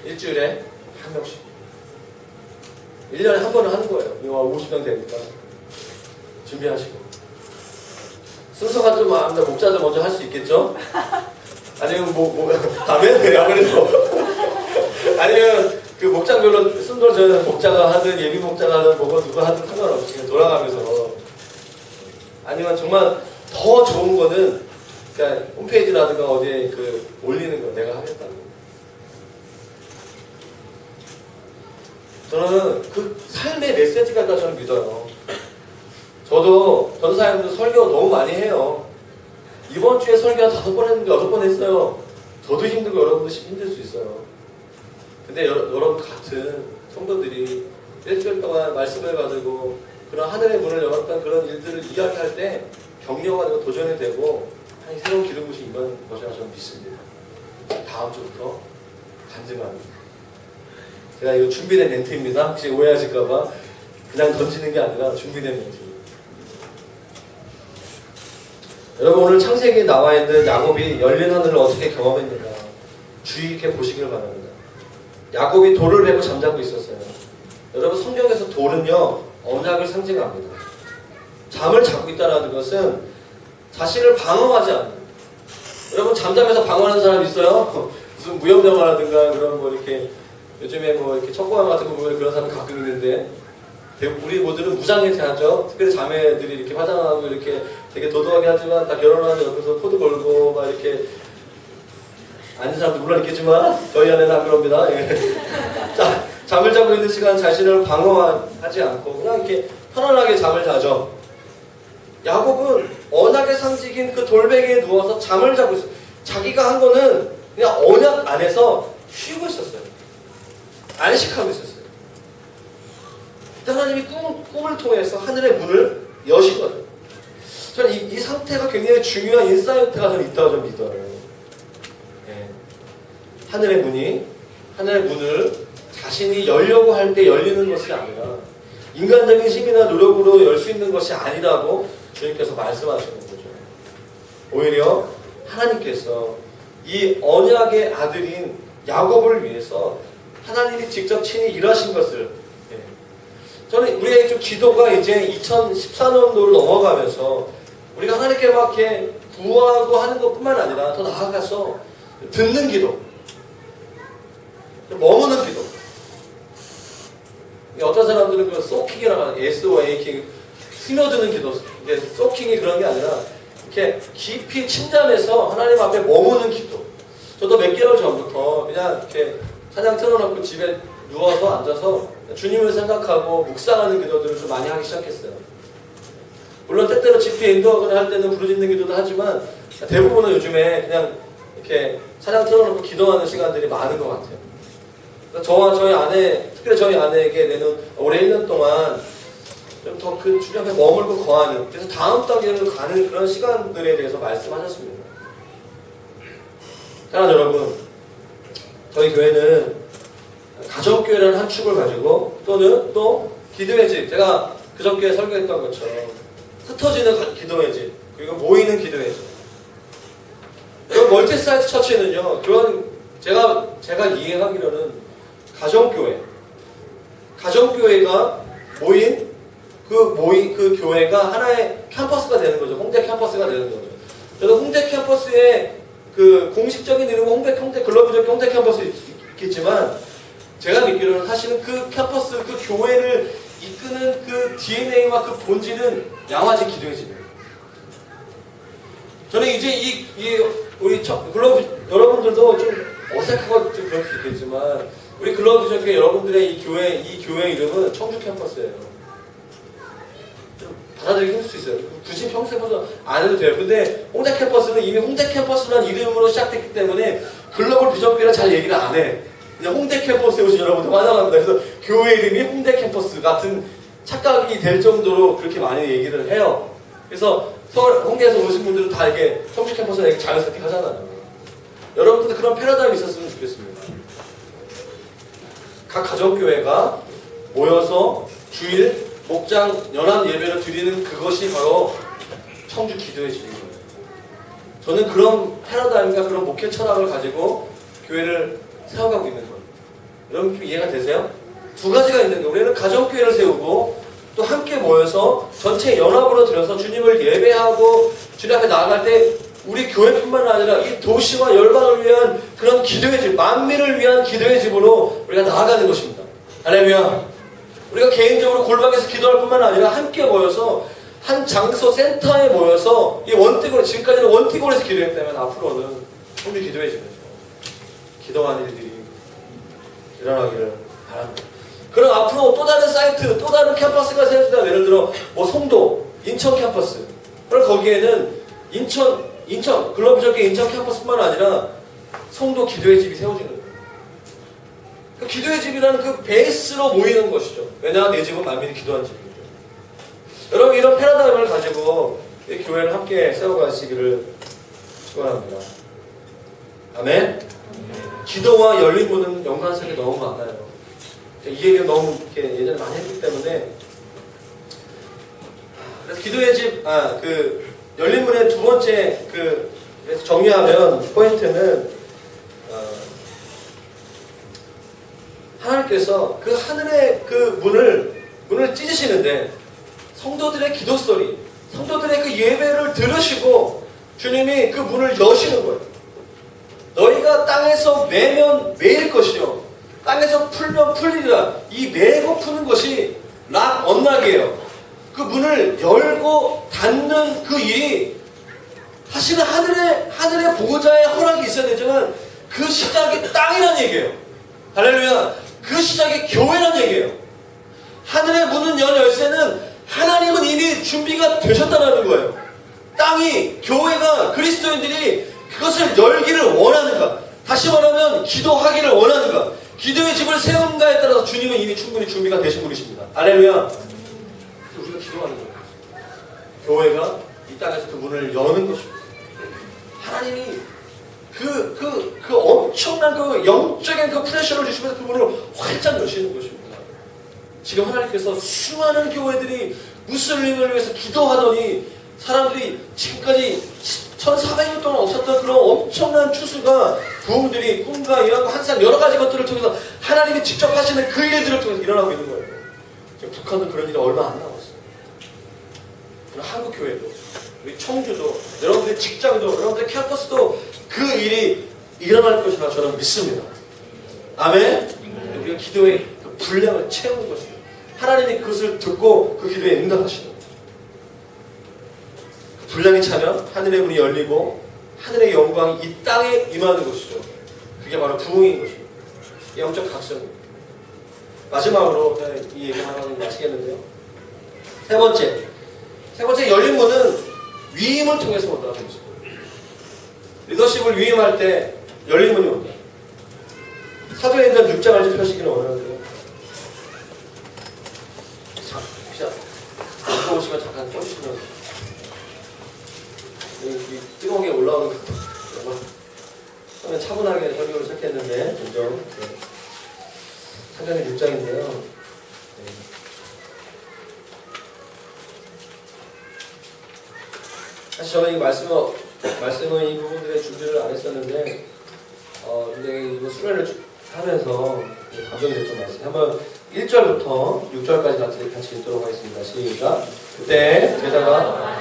일주일에 한 명씩. 1년에 한 번은 하는 거예요. 이거 50명 되니까. 준비하시고. 순서가 좀 아무튼 목자들 먼저 할 수 있겠죠? 아니면 다음에는 그래요. 그래서. 아니면 그 목장별로 순서를 저는 목자가 하든 예비 목자가 하든 누가 하든 상관없이 그냥 돌아가면서. 아니면 정말 더 좋은 거는 그냥 홈페이지라든가 어디에 올리는 거 내가 하겠다고. 저는 그 삶의 메시지가 다 저는 믿어요. 저도 전사님도 설교 너무 많이 해요. 이번 주에 설교 한 5번 했는데 6번 했어요. 저도 힘들고 여러분도 힘들 수 있어요. 근데 여러분 같은 성도들이 일주일 동안 말씀을 가지고 그런 하늘의 문을 열었던 그런 일들을 이야기할 때 격려가 되고 도전이 되고 새로운 기름부심이 임하는 것이라 저는 믿습니다. 다음 주부터 간증합니다. 제가 이거 준비된 멘트입니다. 혹시 오해하실까봐 그냥 던지는 게 아니라 준비된 멘트입니다. 여러분 오늘 창세기에 나와 있는 야곱이 열린 하늘을 어떻게 경험했는가 주의 깊게 보시길 바랍니다. 야곱이 돌을 베고 잠자고 있었어요. 여러분 성경에서 돌은요 언약을 상징합니다. 잠을 자고 있다는 것은 자신을 방어하지 않는. 여러분 잠자면서 방어하는 사람 있어요? 무슨 무협영화라든가 그런 이렇게 요즘에 이렇게 첩보영 같은 거 보면 그런 사람 가끔 있는데 우리 모두는 무장해제하죠. 특별히 자매들이 이렇게 화장하고 이렇게 되게 도도하게 하지만 다 결혼하면 옆에서 코드 걸고 막 이렇게 아닌 사람도 물론 있겠지만 저희 안에는 안 그럽니다. 예. 자, 잠을 자고 있는 시간 자신을 방어하지 않고 그냥 이렇게 편안하게 잠을 자죠. 야곱은 언약의 상징인 그 돌베개에 누워서 잠을 자고 있어요. 자기가 한 거는 그냥 언약 안에서 쉬고 있었어요. 안식하고 있었어요. 하나님이 꿈을 통해서 하늘의 문을 여시거든요. 저는 이 상태가 굉장히 중요한 인사이트가 저는 있다고 좀 믿어요. 네. 하늘의 문을 자신이 열려고 할 때 열리는 것이 아니라 인간적인 힘이나 노력으로 열 수 있는 것이 아니라고 주님께서 말씀하시는 거죠. 오히려 하나님께서 이 언약의 아들인 야곱을 위해서 하나님이 직접 친히 일하신 것을, 저는 우리의 좀 기도가 이제 2014년도를 넘어가면서 우리가 하나님께 막 이렇게 구하고 하는 것뿐만 아니라 더 나아가서 듣는 기도, 머무는 기도. 어떤 사람들은 그 소킹이라고 하는 SOAking, 스며드는 기도. 이게 소킹이 그런 게 아니라 이렇게 깊이 침잠해서 하나님 앞에 머무는 기도. 저도 몇 개월 전부터 그냥 이렇게 찬양 틀어놓고 집에 누워서 앉아서 주님을 생각하고 묵상하는 기도들을 좀 많이 하기 시작했어요. 물론 때때로 집회 인도하거나 할 때는 부르짖는 기도도 하지만 대부분은 요즘에 그냥 이렇게 찬양 틀어놓고 기도하는 시간들이 많은 것 같아요. 그러니까 저와 저희 아내, 특별히 저희 아내에게 내는 올해 1년 동안 좀 더 그 주님 앞에 머물고 거하는, 그래서 다음 단계로 가는 그런 시간들에 대해서 말씀하셨습니다. 사랑하는 여러분, 저희 교회는 가정교회라는 한 축을 가지고 또는 또 기도의 집, 제가 그저께 설교했던 것처럼 흩어지는 기도의 집, 그리고 모이는 기도의 집. 이런 멀티사이트 처치는요, 그런 제가 이해하기로는 가정교회가 모인 그 교회가 하나의 캠퍼스가 되는 거죠. 홍대 캠퍼스가 되는 거죠. 저도 홍대 캠퍼스에 그 공식적인 이름은 홍대 글로벌적 홍대 캠퍼스 있겠지만, 제가 믿기로는 사실은 그 캠퍼스, 그 교회를 이끄는 그 DNA와 그 본질은 양화지 기도의 집이에요. 저는 이제 우리 여러분들도 좀 어색하고 좀 그럴 수 있겠지만, 우리 글로벌적인 여러분들의 이 교회 이름은 청주 캠퍼스예요. 좀 받아들이기 힘들 수 있어요. 굳이 평생 안 해도 돼요. 근데 홍대 캠퍼스는 이미 홍대 캠퍼스라는 이름으로 시작됐기 때문에 글로벌 비전교회는 잘 얘기를 안 해. 그냥 홍대 캠퍼스에 오신 여러분들 환영합니다. 그래서 교회 이름이 홍대 캠퍼스 같은 착각이 될 정도로 그렇게 많이 얘기를 해요. 그래서 홍대에서 오신 분들은 다 이게 청주 캠퍼스 얘기 자연스럽게 하잖아요. 여러분들도 그런 패러다임이 있었으면 좋겠습니다. 각 가정교회가 모여서 주일 목장 연합 예배를 드리는 그것이 바로 청주 기도의 집인 거예요. 저는 그런 패러다임과 그런 목회 철학을 가지고 교회를 세워가고 있는 거예요. 여러분 좀 이해가 되세요? 두 가지가 있는 거예요. 우리는 가정교회를 세우고 또 함께 모여서 전체 연합으로 들여서 주님을 예배하고 주님 앞에 나아갈 때 우리 교회뿐만 아니라 이 도시와 열방을 위한 그런 기도의 집, 만민을 위한 기도의 집으로 우리가 나아가는 것입니다. 할렐루야. 우리가 개인적으로 골방에서 기도할 뿐만 아니라 함께 모여서 한 장소 센터에 모여서 이 원티골, 지금까지는 원티골에서 기도했다면 앞으로는 우리 기도의 집에서 기도하는 일들이 일어나기를 바랍니다. 그럼 앞으로 또 다른 사이트, 또 다른 캠퍼스가 세워진다. 예를 들어 송도, 인천 캠퍼스. 그럼 거기에는 인천 글로벌적인 인천 캠퍼스뿐만 아니라 송도 기도의 집이 세워지는 거예요. 그 기도의 집이라는 그 베이스로 모이는 것이죠. 왜냐, 내 집은 만민이 기도하는 집이거든요. 여러분 이런 패러다임을 가지고 이 교회를 함께 세워가시기를 축원합니다. 아멘. 기도와 열린 문은 연관성이 너무 많아요. 이 얘기를 너무 이렇게 예전에 많이 했기 때문에, 그래서 기도의 집, 그 열린 문의 두 번째 그래서 정리하면 포인트는 하나님께서 그 하늘의 그 문을 찢으시는데 성도들의 기도 소리, 성도들의 그 예배를 들으시고 주님이 그 문을 여시는 거예요. 너희가 땅에서 매면 매일 것이요 땅에서 풀면 풀리리라. 이 매고 푸는 것이 언락이에요. 그 문을 열고 닫는 그 일이 사실은 하늘의 보호자의 허락이 있어야 되지만 그 시작이 땅이라는 얘기예요. 할렐루야. 그 시작이 교회라는 얘기예요. 하늘의 문은 연 열쇠는 하나님은 이미 준비가 되셨다는 거예요. 땅이, 교회가, 그리스도인들이 그것을 열기를 원하는가, 다시 말하면 기도하기를 원하는가, 기도의 집을 세운가에 따라서 주님은 이미 충분히 준비가 되신 분이십니다. 할렐루야. 우리가 기도하는 거예요. 교회가 이 땅에서 그 문을 여는 것입니다. 하나님이 그 엄청난 그 영적인 그 프레셔를 주시면서 그 문을 활짝 여시는 것입니다. 지금 하나님께서 수많은 교회들이 무슬림을 위해서 기도하더니 사람들이 지금까지 1400년 동안 없었던 그런 엄청난 추수가 부흥들이 꿈과 이하고 항상 여러 가지 것들을 통해서 하나님이 직접 하시는 그 일들을 통해서 일어나고 있는 거예요. 지금 북한도 그런 일이 얼마 안 남았어요. 한국 교회도, 우리 청주도, 여러분들의 직장도, 여러분들의 캠퍼스도 그 일이 일어날 것이라 저는 믿습니다. 아멘? 우리가 기도의 그 분량을 채우는 것입니다. 하나님이 그것을 듣고 그 기도에 응답하시는 거예요. 그 분량이 차면 하늘의 문이 열리고 하늘의 영광이 이 땅에 임하는 것이죠. 그게 바로 부흥인 것입니다. 영적 각성입니다. 마지막으로 이 얘기 하나 마치겠는데요. 세 번째 열린 문은 위임을 통해서 온다고 했습니다. 리더십을 위임할 때 열린 문이 온다. 사도행전 6장을 좀 펴시기를 원하는데요. 자, 혹시 앞으로 오시면 잠깐 꺼주시면 이 뜨거운 게 올라오는 것 같아요. 처음에 차분하게 설교를 시작했는데 점점 사도행전 6장인데요. 사실 저는 이 말씀은 이 부분들의 준비를 안 했었는데, 굉장히 이거 수련을 하면서 감정이 됐던 말씀. 한번 1절부터 6절까지 같이 읽도록 하겠습니다. 시작. 그때 제자가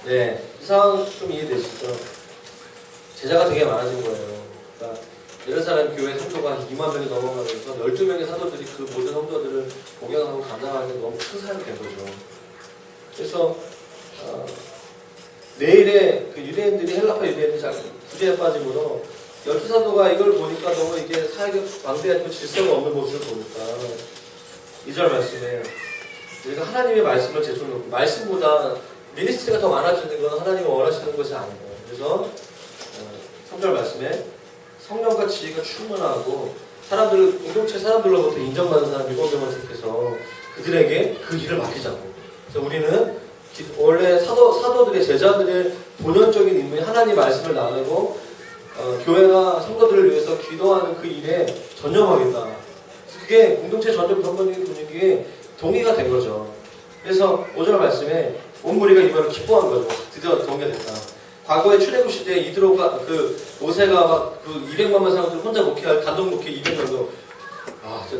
이 상황 좀 이해되시죠? 제자가 되게 많아진 거예요. 그러니까 예루살렘 교회 성도가 2만 명이 넘어가면서 12명의 사도들이 그 모든 성도들을 복양하고 감당하는 너무 큰 사역이 된 거죠. 그래서 내일에 그 유대인들이 헬라파 유대인들이 구제에 빠짐으로 12사도가 이걸 보니까 너무 이게 사역이 방대하고 질서가 없는 모습을 보니까 2절 말씀에 우리가 하나님의 말씀을 제쳐놓고 말씀보다 미니스트리가 더 많아지는 건 하나님이 원하시는 것이 아니에요. 그래서 3절 말씀에 성령과 지혜가 충만하고 공동체 사람들로부터 인정받는 사람 7명을 택해서 그들에게 그 일을 맡기자고. 그래서 우리는 원래 사도들의 제자들의 본연적인 임무인 하나님 말씀을 나누고 교회가 성도들을 위해서 기도하는 그 일에 전념하겠다. 그게 공동체 전적 전반적인 분위기에 동의가 된 거죠. 그래서 5절 말씀에 온 무리가 이번에 기뻐한 거죠. 드디어 동의됐다. 과거에 출애굽 시대에 이드로가 모세가 막 200만 사람들 혼자 목회할 단독 목회 200명도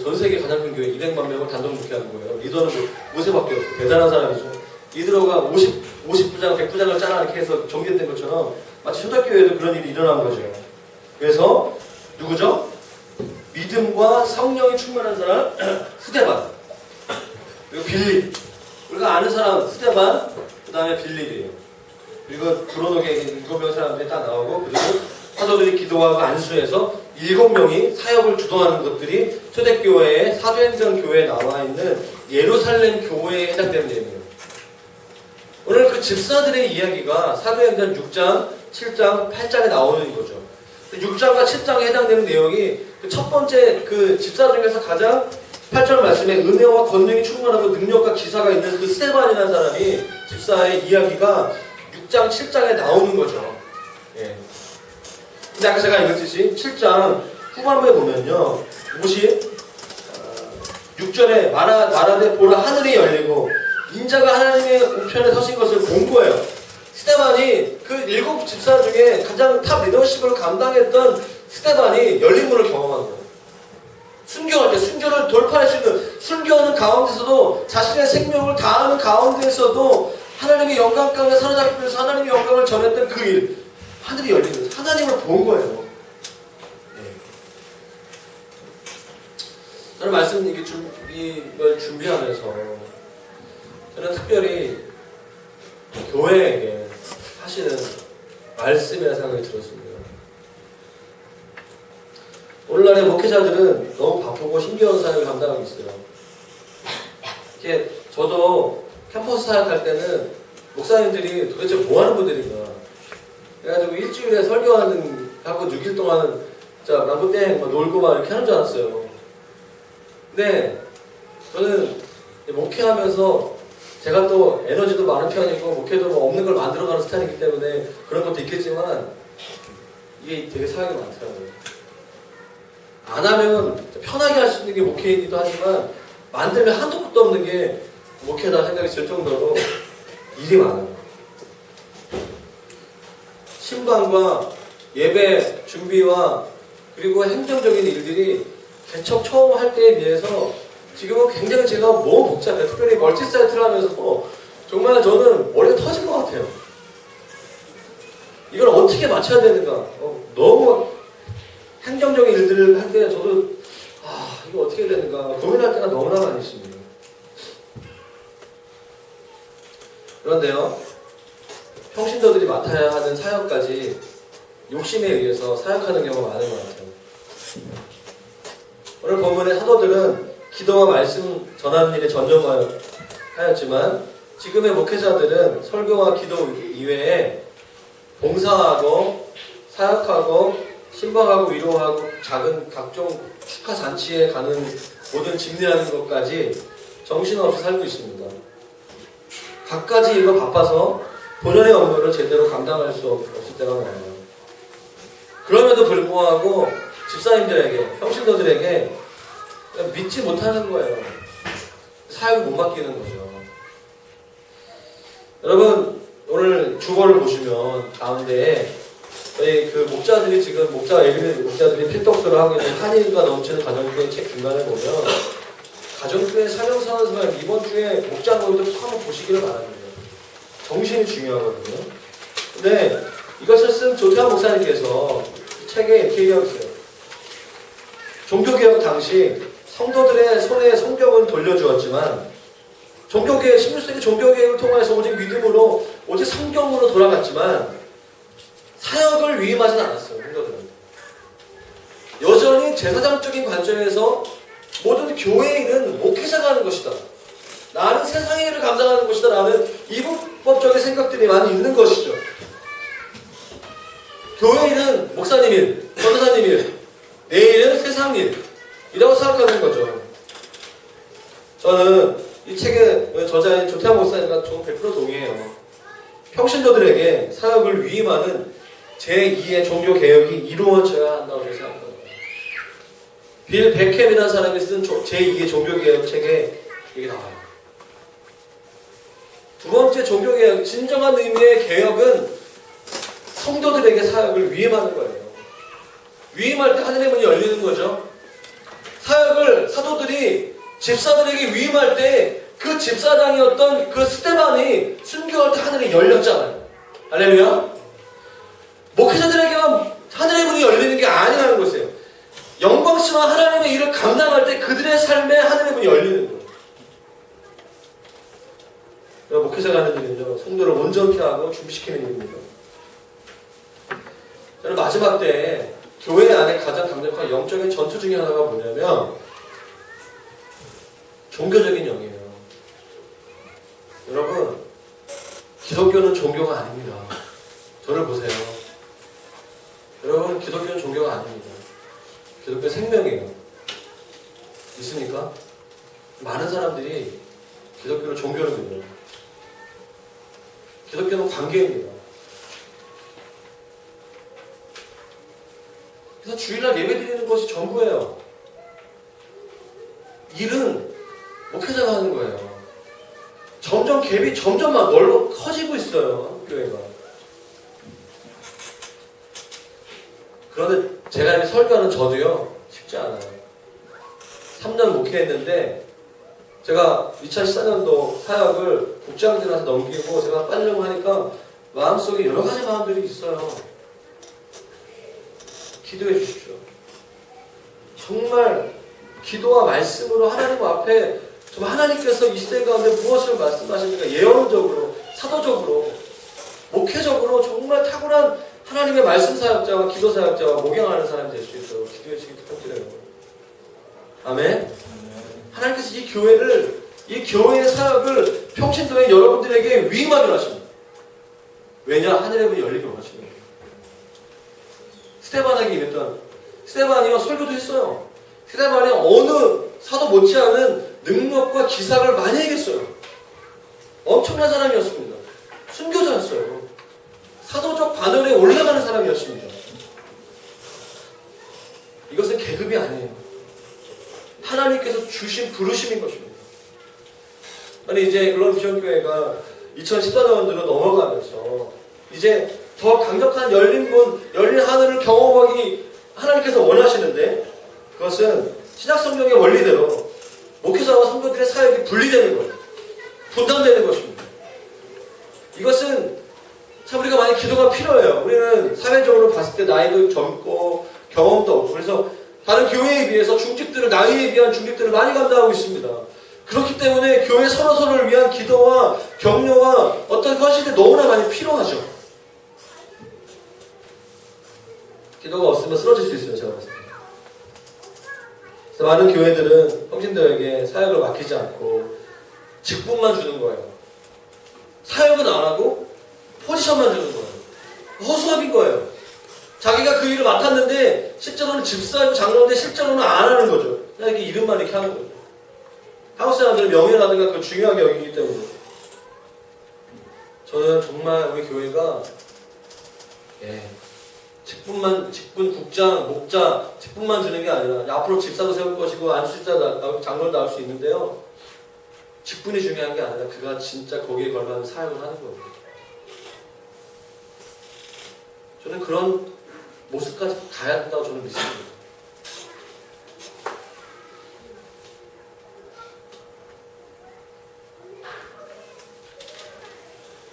전 세계 가장 큰 교회 200만 명을 단독 목회하는 거예요. 리더는 모세밖에 없어요. 대단한 사람이죠. 이드로가 50부장, 100부장을 짜라 이렇게 해서 정리된 것처럼 마치 초대교회에도 그런 일이 일어난 거죠. 그래서 누구죠? 믿음과 성령이 충만한 사람 스데반, 그리고 빌립, 우리가 아는 사람 스데반, 그 다음에 빌립이에요. 그리고 브로노게 7명 사람들이 딱 나오고, 그리고 사도들이 기도하고 안수해서 7명이 사역을 주도하는 것들이 초대교회의 사도행전 교회에 나와 있는 예루살렘 교회에 해당되는 내용이에요. 오늘 그 집사들의 이야기가 사도행전 6장, 7장, 8장에 나오는 거죠. 6장과 7장에 해당되는 내용이 그 첫 번째 그 집사 중에서 가장 8절 말씀에 은혜와 권능이 충만하고 능력과 기사가 있는 그 스데반이라는 사람이 집사의 이야기가 6장, 7장에 나오는 거죠. 예. 근데 아까 제가 읽었듯이 7장 후반부에 보면요. 6절에 말하되 보라 하늘이 열리고 인자가 하나님의 우편에 서신 것을 본 거예요. 스데반이 그 7 집사 중에 가장 탑 리더십을 감당했던 스데반이 열린 문을 경험한 거예요. 순교할 때 순교를 돌파할 수 있는, 순교하는 가운데서도 자신의 생명을 다하는 가운데서도 하나님의 영광 가운데 사로잡히면서 하나님의 영광을 전했던 그 일, 하늘이 열리면서 하나님을 본 거예요. 저는 말씀 이걸 준비하면서 저는 특별히 교회에게 하시는 말씀이라는 생각이 들었습니다. 오늘날의 목회자들은 너무 바쁘고 힘겨운 사역을 감당하고 있어요. 이렇게 저도 캠퍼스 사역할 때는 목사님들이 도대체 뭐 하는 분들인가. 그래가지고 일주일에 설교하는, 하고 6일 동안 자, 망고땡 놀고 막 이렇게 하는 줄 알았어요. 근데 저는 목회하면서 제가 또 에너지도 많은 편이고 목회도 뭐 없는 걸 만들어가는 스타일이기 때문에 그런 것도 있겠지만 이게 되게 사역이 많더라고요. 안 하면 편하게 할 수 있는 게 목회이기도 하지만 만들면 한도 끝도 없는 게 목회다 생각이 들 정도로 일이 많아요. 신방과 예배 준비와 그리고 행정적인 일들이 개척 처음 할 때에 비해서 지금은 굉장히 제가 너무 복잡해요. 특별히 멀티 사이트를 하면서 정말 저는 머리가 터질 것 같아요. 이걸 어떻게 맞춰야 되는가. 너무 행정적인 일들을 할 때 저도 이거 어떻게 해야 되는가 고민할 때가 너무나 많이 있습니다. 그런데요, 평신도들이 맡아야 하는 사역까지 욕심에 의해서 사역하는 경우가 많은 것 같아요. 오늘 본문의 사도들은 기도와 말씀 전하는 일에 전념하였지만 지금의 목회자들은 설교와 기도 이외에 봉사하고 사역하고 신방하고 위로하고 작은 각종 축하 잔치에 가는 모든 집례하는 것까지 정신없이 살고 있습니다. 갖가지 일로 바빠서 본연의 업무를 제대로 감당할 수 없을 때가 많아요. 그럼에도 불구하고 집사님들에게, 평신도들에게 믿지 못하는 거예요. 사역을 못 맡기는 거죠. 여러분, 오늘 주보를 보시면 가운데 저희 그 목자들이 지금 목자들이 필독서를 하고 있는 한일과 넘치는 가정교회 책 중간에 보면 가정교회 사명선언서를 이번 주에 목자 모임도 한번 보시기를 바랍니다. 정신이 중요하거든요. 근데 이것을 쓴 조태환 목사님께서 이 책에 이렇게 얘기하고 있어요. 종교개혁 당시 성도들의 손에 성경을 돌려주었지만 16세기 종교개혁을 통해서 오직 믿음으로 오직 성경으로 돌아갔지만 사역을 위임하진 않았어요. 성도들은 여전히 제사장적인 관점에서 모든 교회 일은 목회자가 하는 것이다. 나는 세상의 일을 감당하는 것이다 라는 이분법적인 생각들이 많이 있는 것이죠. 교회 일은 목사님 일, 전도사님 일, 내 일은 세상 일이라고 생각하는 거죠. 저는 이 책의 저자인 조태환 목사님과 100% 동의해요. 평신도들에게 사역을 위임하는 제2의 종교개혁이 이루어져야 한다고 생각합니다. 빌 베켐이라는 사람이 쓴 제2의 종교개혁 책에 이게 나와요. 두 번째 종교개혁, 진정한 의미의 개혁은 성도들에게 사역을 위임하는 거예요. 위임할 때 하늘의 문이 열리는 거죠. 사역을 사도들이 집사들에게 위임할 때 그 집사장이었던 그 스데반이 순교할 때 하늘이 열렸잖아요. 할렐루야. 목회자들에게만 하늘의 문이 열리는 게 아니라는 것이에요. 영광스러운 하나님의 일을 감당할 때 그들의 삶에 하늘의 문이 열리는 거예요. 목회자가 하는 일은요, 성도를 온전케 하고 준비시키는 일입니다. 저는 마지막 때 교회 안에 가장 강력한 영적인 전투 중에 하나가 뭐냐면 종교적인 영이에요. 여러분, 기독교는 종교가 아닙니다. 저를 보세요. 여러분, 기독교는 종교가 아닙니다. 기독교는 생명이에요. 있습니까? 많은 사람들이 기독교를 종교로 믿어요. 기독교는 관계입니다. 그래서 주일날 예배 드리는 것이 전부예요. 일은 목회자가 하는 거예요. 점점 갭이 점점 넓어 커지고 있어요. 교회가. 그런데 제가 이렇게 설교하는 저도요, 쉽지 않아요. 3년 목회했는데 제가 2014년도 사역을 국장들한테 넘기고 제가 빨려고 하니까 마음속에 여러 가지 마음들이 있어요. 기도해 주십시오. 정말 기도와 말씀으로 하나님 앞에 정말 하나님께서 이 시대 가운데 무엇을 말씀하십니까? 예언적으로, 사도적으로, 목회적으로 정말 탁월한 하나님의 말씀 사역자와 기도 사역자와 목양하는 사람이 될 수 있도록 기도해 주시기 부탁드려요. 아멘. 하나님께서 이 교회를 이 교회의 사역을 평신도에 여러분들에게 위임하기로 하십니다. 왜냐? 하늘의 문이 열리기 원하시는 거예요. 스데반에게 이랬던, 스데반이요 설교도 했어요. 스데반이 어느 사도 못지않은 능력과 기사를 많이 해겠어요. 엄청난 사람이었습니다. 순교자였어요. 사도적 반열에 올라가는 사람이었습니다. 이것은 계급이 아니에요. 하나님께서 주신 부르심인 것입니다. 아니 이제 글로벌 비전교회가 2014년으로 넘어가면서 이제 더 강력한 열린 문, 열린 하늘을 경험하기 하나님께서 원하시는데 그것은 신약성경의 원리대로 목회자와 성도들의 사역이 분리되는 거예요. 분단되는 것입니다. 이것은 참 우리가 많이 기도가 필요해요. 우리는 사회적으로 봤을 때 나이도 젊고 경험도 없고 그래서 다른 교회에 비해서 중직들을 나이에 비한 중직들을 많이 감당하고 있습니다. 그렇기 때문에 교회 서로서로를 위한 기도와 격려와 어떤 헌신이 너무나 많이 필요하죠. 기도가 없으면 쓰러질 수 있어요. 제가 봤을 때. 그래서 많은 교회들은 평신도에게 사역을 맡기지 않고 직분만 주는 거예요. 사역은 안 하고 포지션만 주는 거예요. 허수아비인 거예요. 자기가 그 일을 맡았는데 실제로는 집사이고 장로인데 실제로는 안 하는 거죠. 그냥 이렇게 이름만 이렇게 하는 거죠. 한국 사람들은 명예라든가 그걸 중요하게 여기기 때문에 저는 정말 우리 교회가 직분, 국장, 목자 직분만 주는 게 아니라 앞으로 집사도 세울 것이고 안수집사 장로를 나올 수 있는데요. 직분이 중요한 게 아니라 그가 진짜 거기에 걸맞는 사역을 하는 거예요. 저는 그런 모습까지 가야 된다고 저는 믿습니다.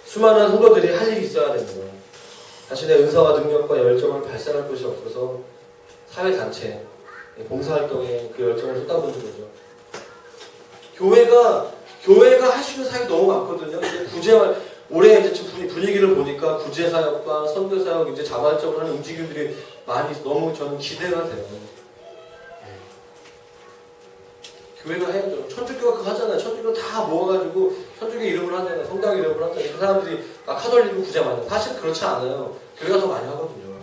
수많은 성도들이 할 일이 있어야 됩니다. 자신의 은사와 능력과 열정을 발산할 곳이 없어서 사회단체, 봉사활동에 그 열정을 쏟아부는 거죠. 교회가 할 수 있는 사역이 너무 많거든요. 이제 구제활, 올해 이제 분위기를 보니까 구제사역과 선교사역 이제 자발적으로 하는 움직임들이 많이 너무 저는 기대가 돼요. 교회가 해야죠. 천주교가 그거 하잖아요. 천주교 다 모아가지고 천주교 이름을 하잖아요. 성당 이름을 하잖아요. 그 사람들이 카톨릭은 구제 많아요. 사실 그렇지 않아요. 교회가 더 많이 하거든요.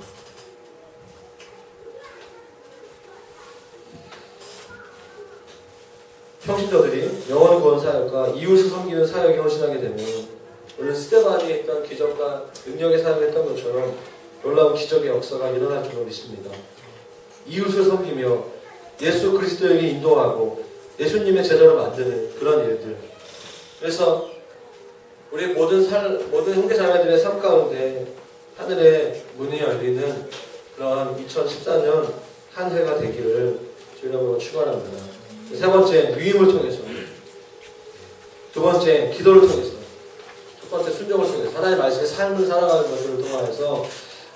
평신도들이 영원 구원 사역과 이웃을 섬기는 사역에 헌신하게 되면 오늘 스데반이 했던 기적과 능력의 사역을 했던 것처럼 놀라운 기적의 역사가 일어날 줄로 믿습니다. 이웃을 섬기며 예수 그리스도에게 인도하고 예수님의 제자로 만드는 그런 일들. 그래서 우리 모든 형제자매들의 삶 가운데 하늘의 문이 열리는 그런 2014년 한 해가 되기를 주님으로 축원합니다. 세 번째, 위임을 통해서. 두 번째, 기도를 통해서. 첫 번째, 순종을 통해서. 하나님의 말씀의 삶을 살아가는 것을 통해서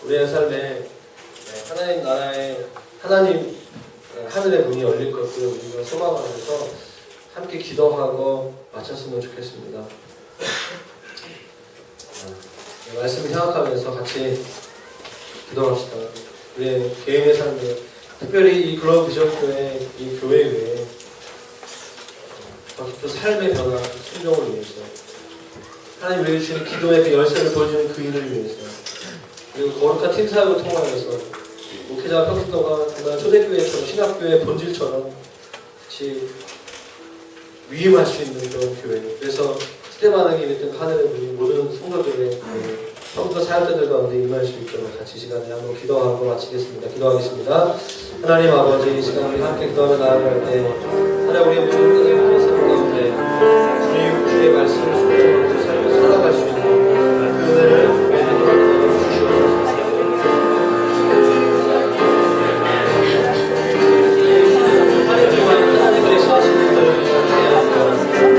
우리의 삶에 하나님 나라의 하늘의 문이 열릴 것을 우리가 소망하면서 함께 기도하고 마쳤으면 좋겠습니다. 말씀을 생각하면서 같이 기도합시다. 우리의 개인의 삶에 특별히 이 글로벌 비전교회 이 교회 외에 또 삶의 변화, 순종을 위해서 하나님 우리에게 주시는 기도의 그 열쇠를 보여주는 그 일을 위해서 그리고 거룩한 팀 사역을 통하여서 목회자와 평신도가 정말 초대교회처럼 신학교의 본질처럼 같이 위임할 수 있는 그런 교회. 그래서 스데반에게 이랬던 하늘의 문이 모든 성도들의 평소 사역자들 가운데 임할 수 있도록 같이 시간에 한번 기도하고 마치겠습니다. 기도하겠습니다. 하나님 아버지, 이 시간 우리 함께 기도하며 나아갈 때 하나님 우리의 모든 삶 가운데 주의 말씀을 순종하고 삶을 살아갈 수 있는 그 은혜를 매일도록 주시옵소서. 하나님의 사시는 것을 하나님을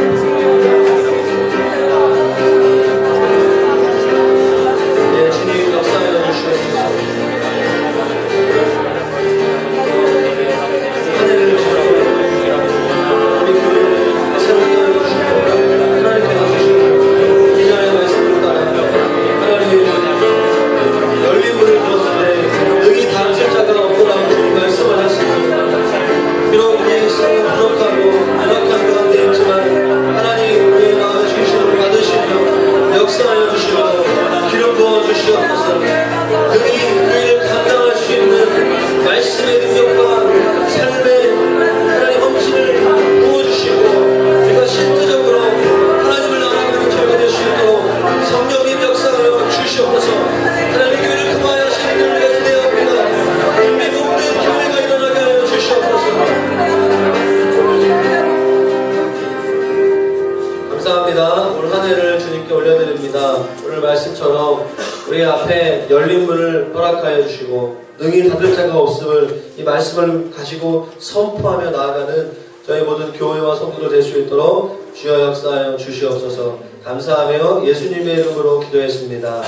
올 한 해를 주님께 올려드립니다. 오늘 말씀처럼 우리 앞에 열린 문을 허락하여 주시고 능히 닫을 자가 없음을 이 말씀을 가지고 선포하며 나아가는 저희 모든 교회와 성도들 될 수 있도록 주여 역사하여 주시옵소서. 감사하며 예수님의 이름으로 기도했습니다.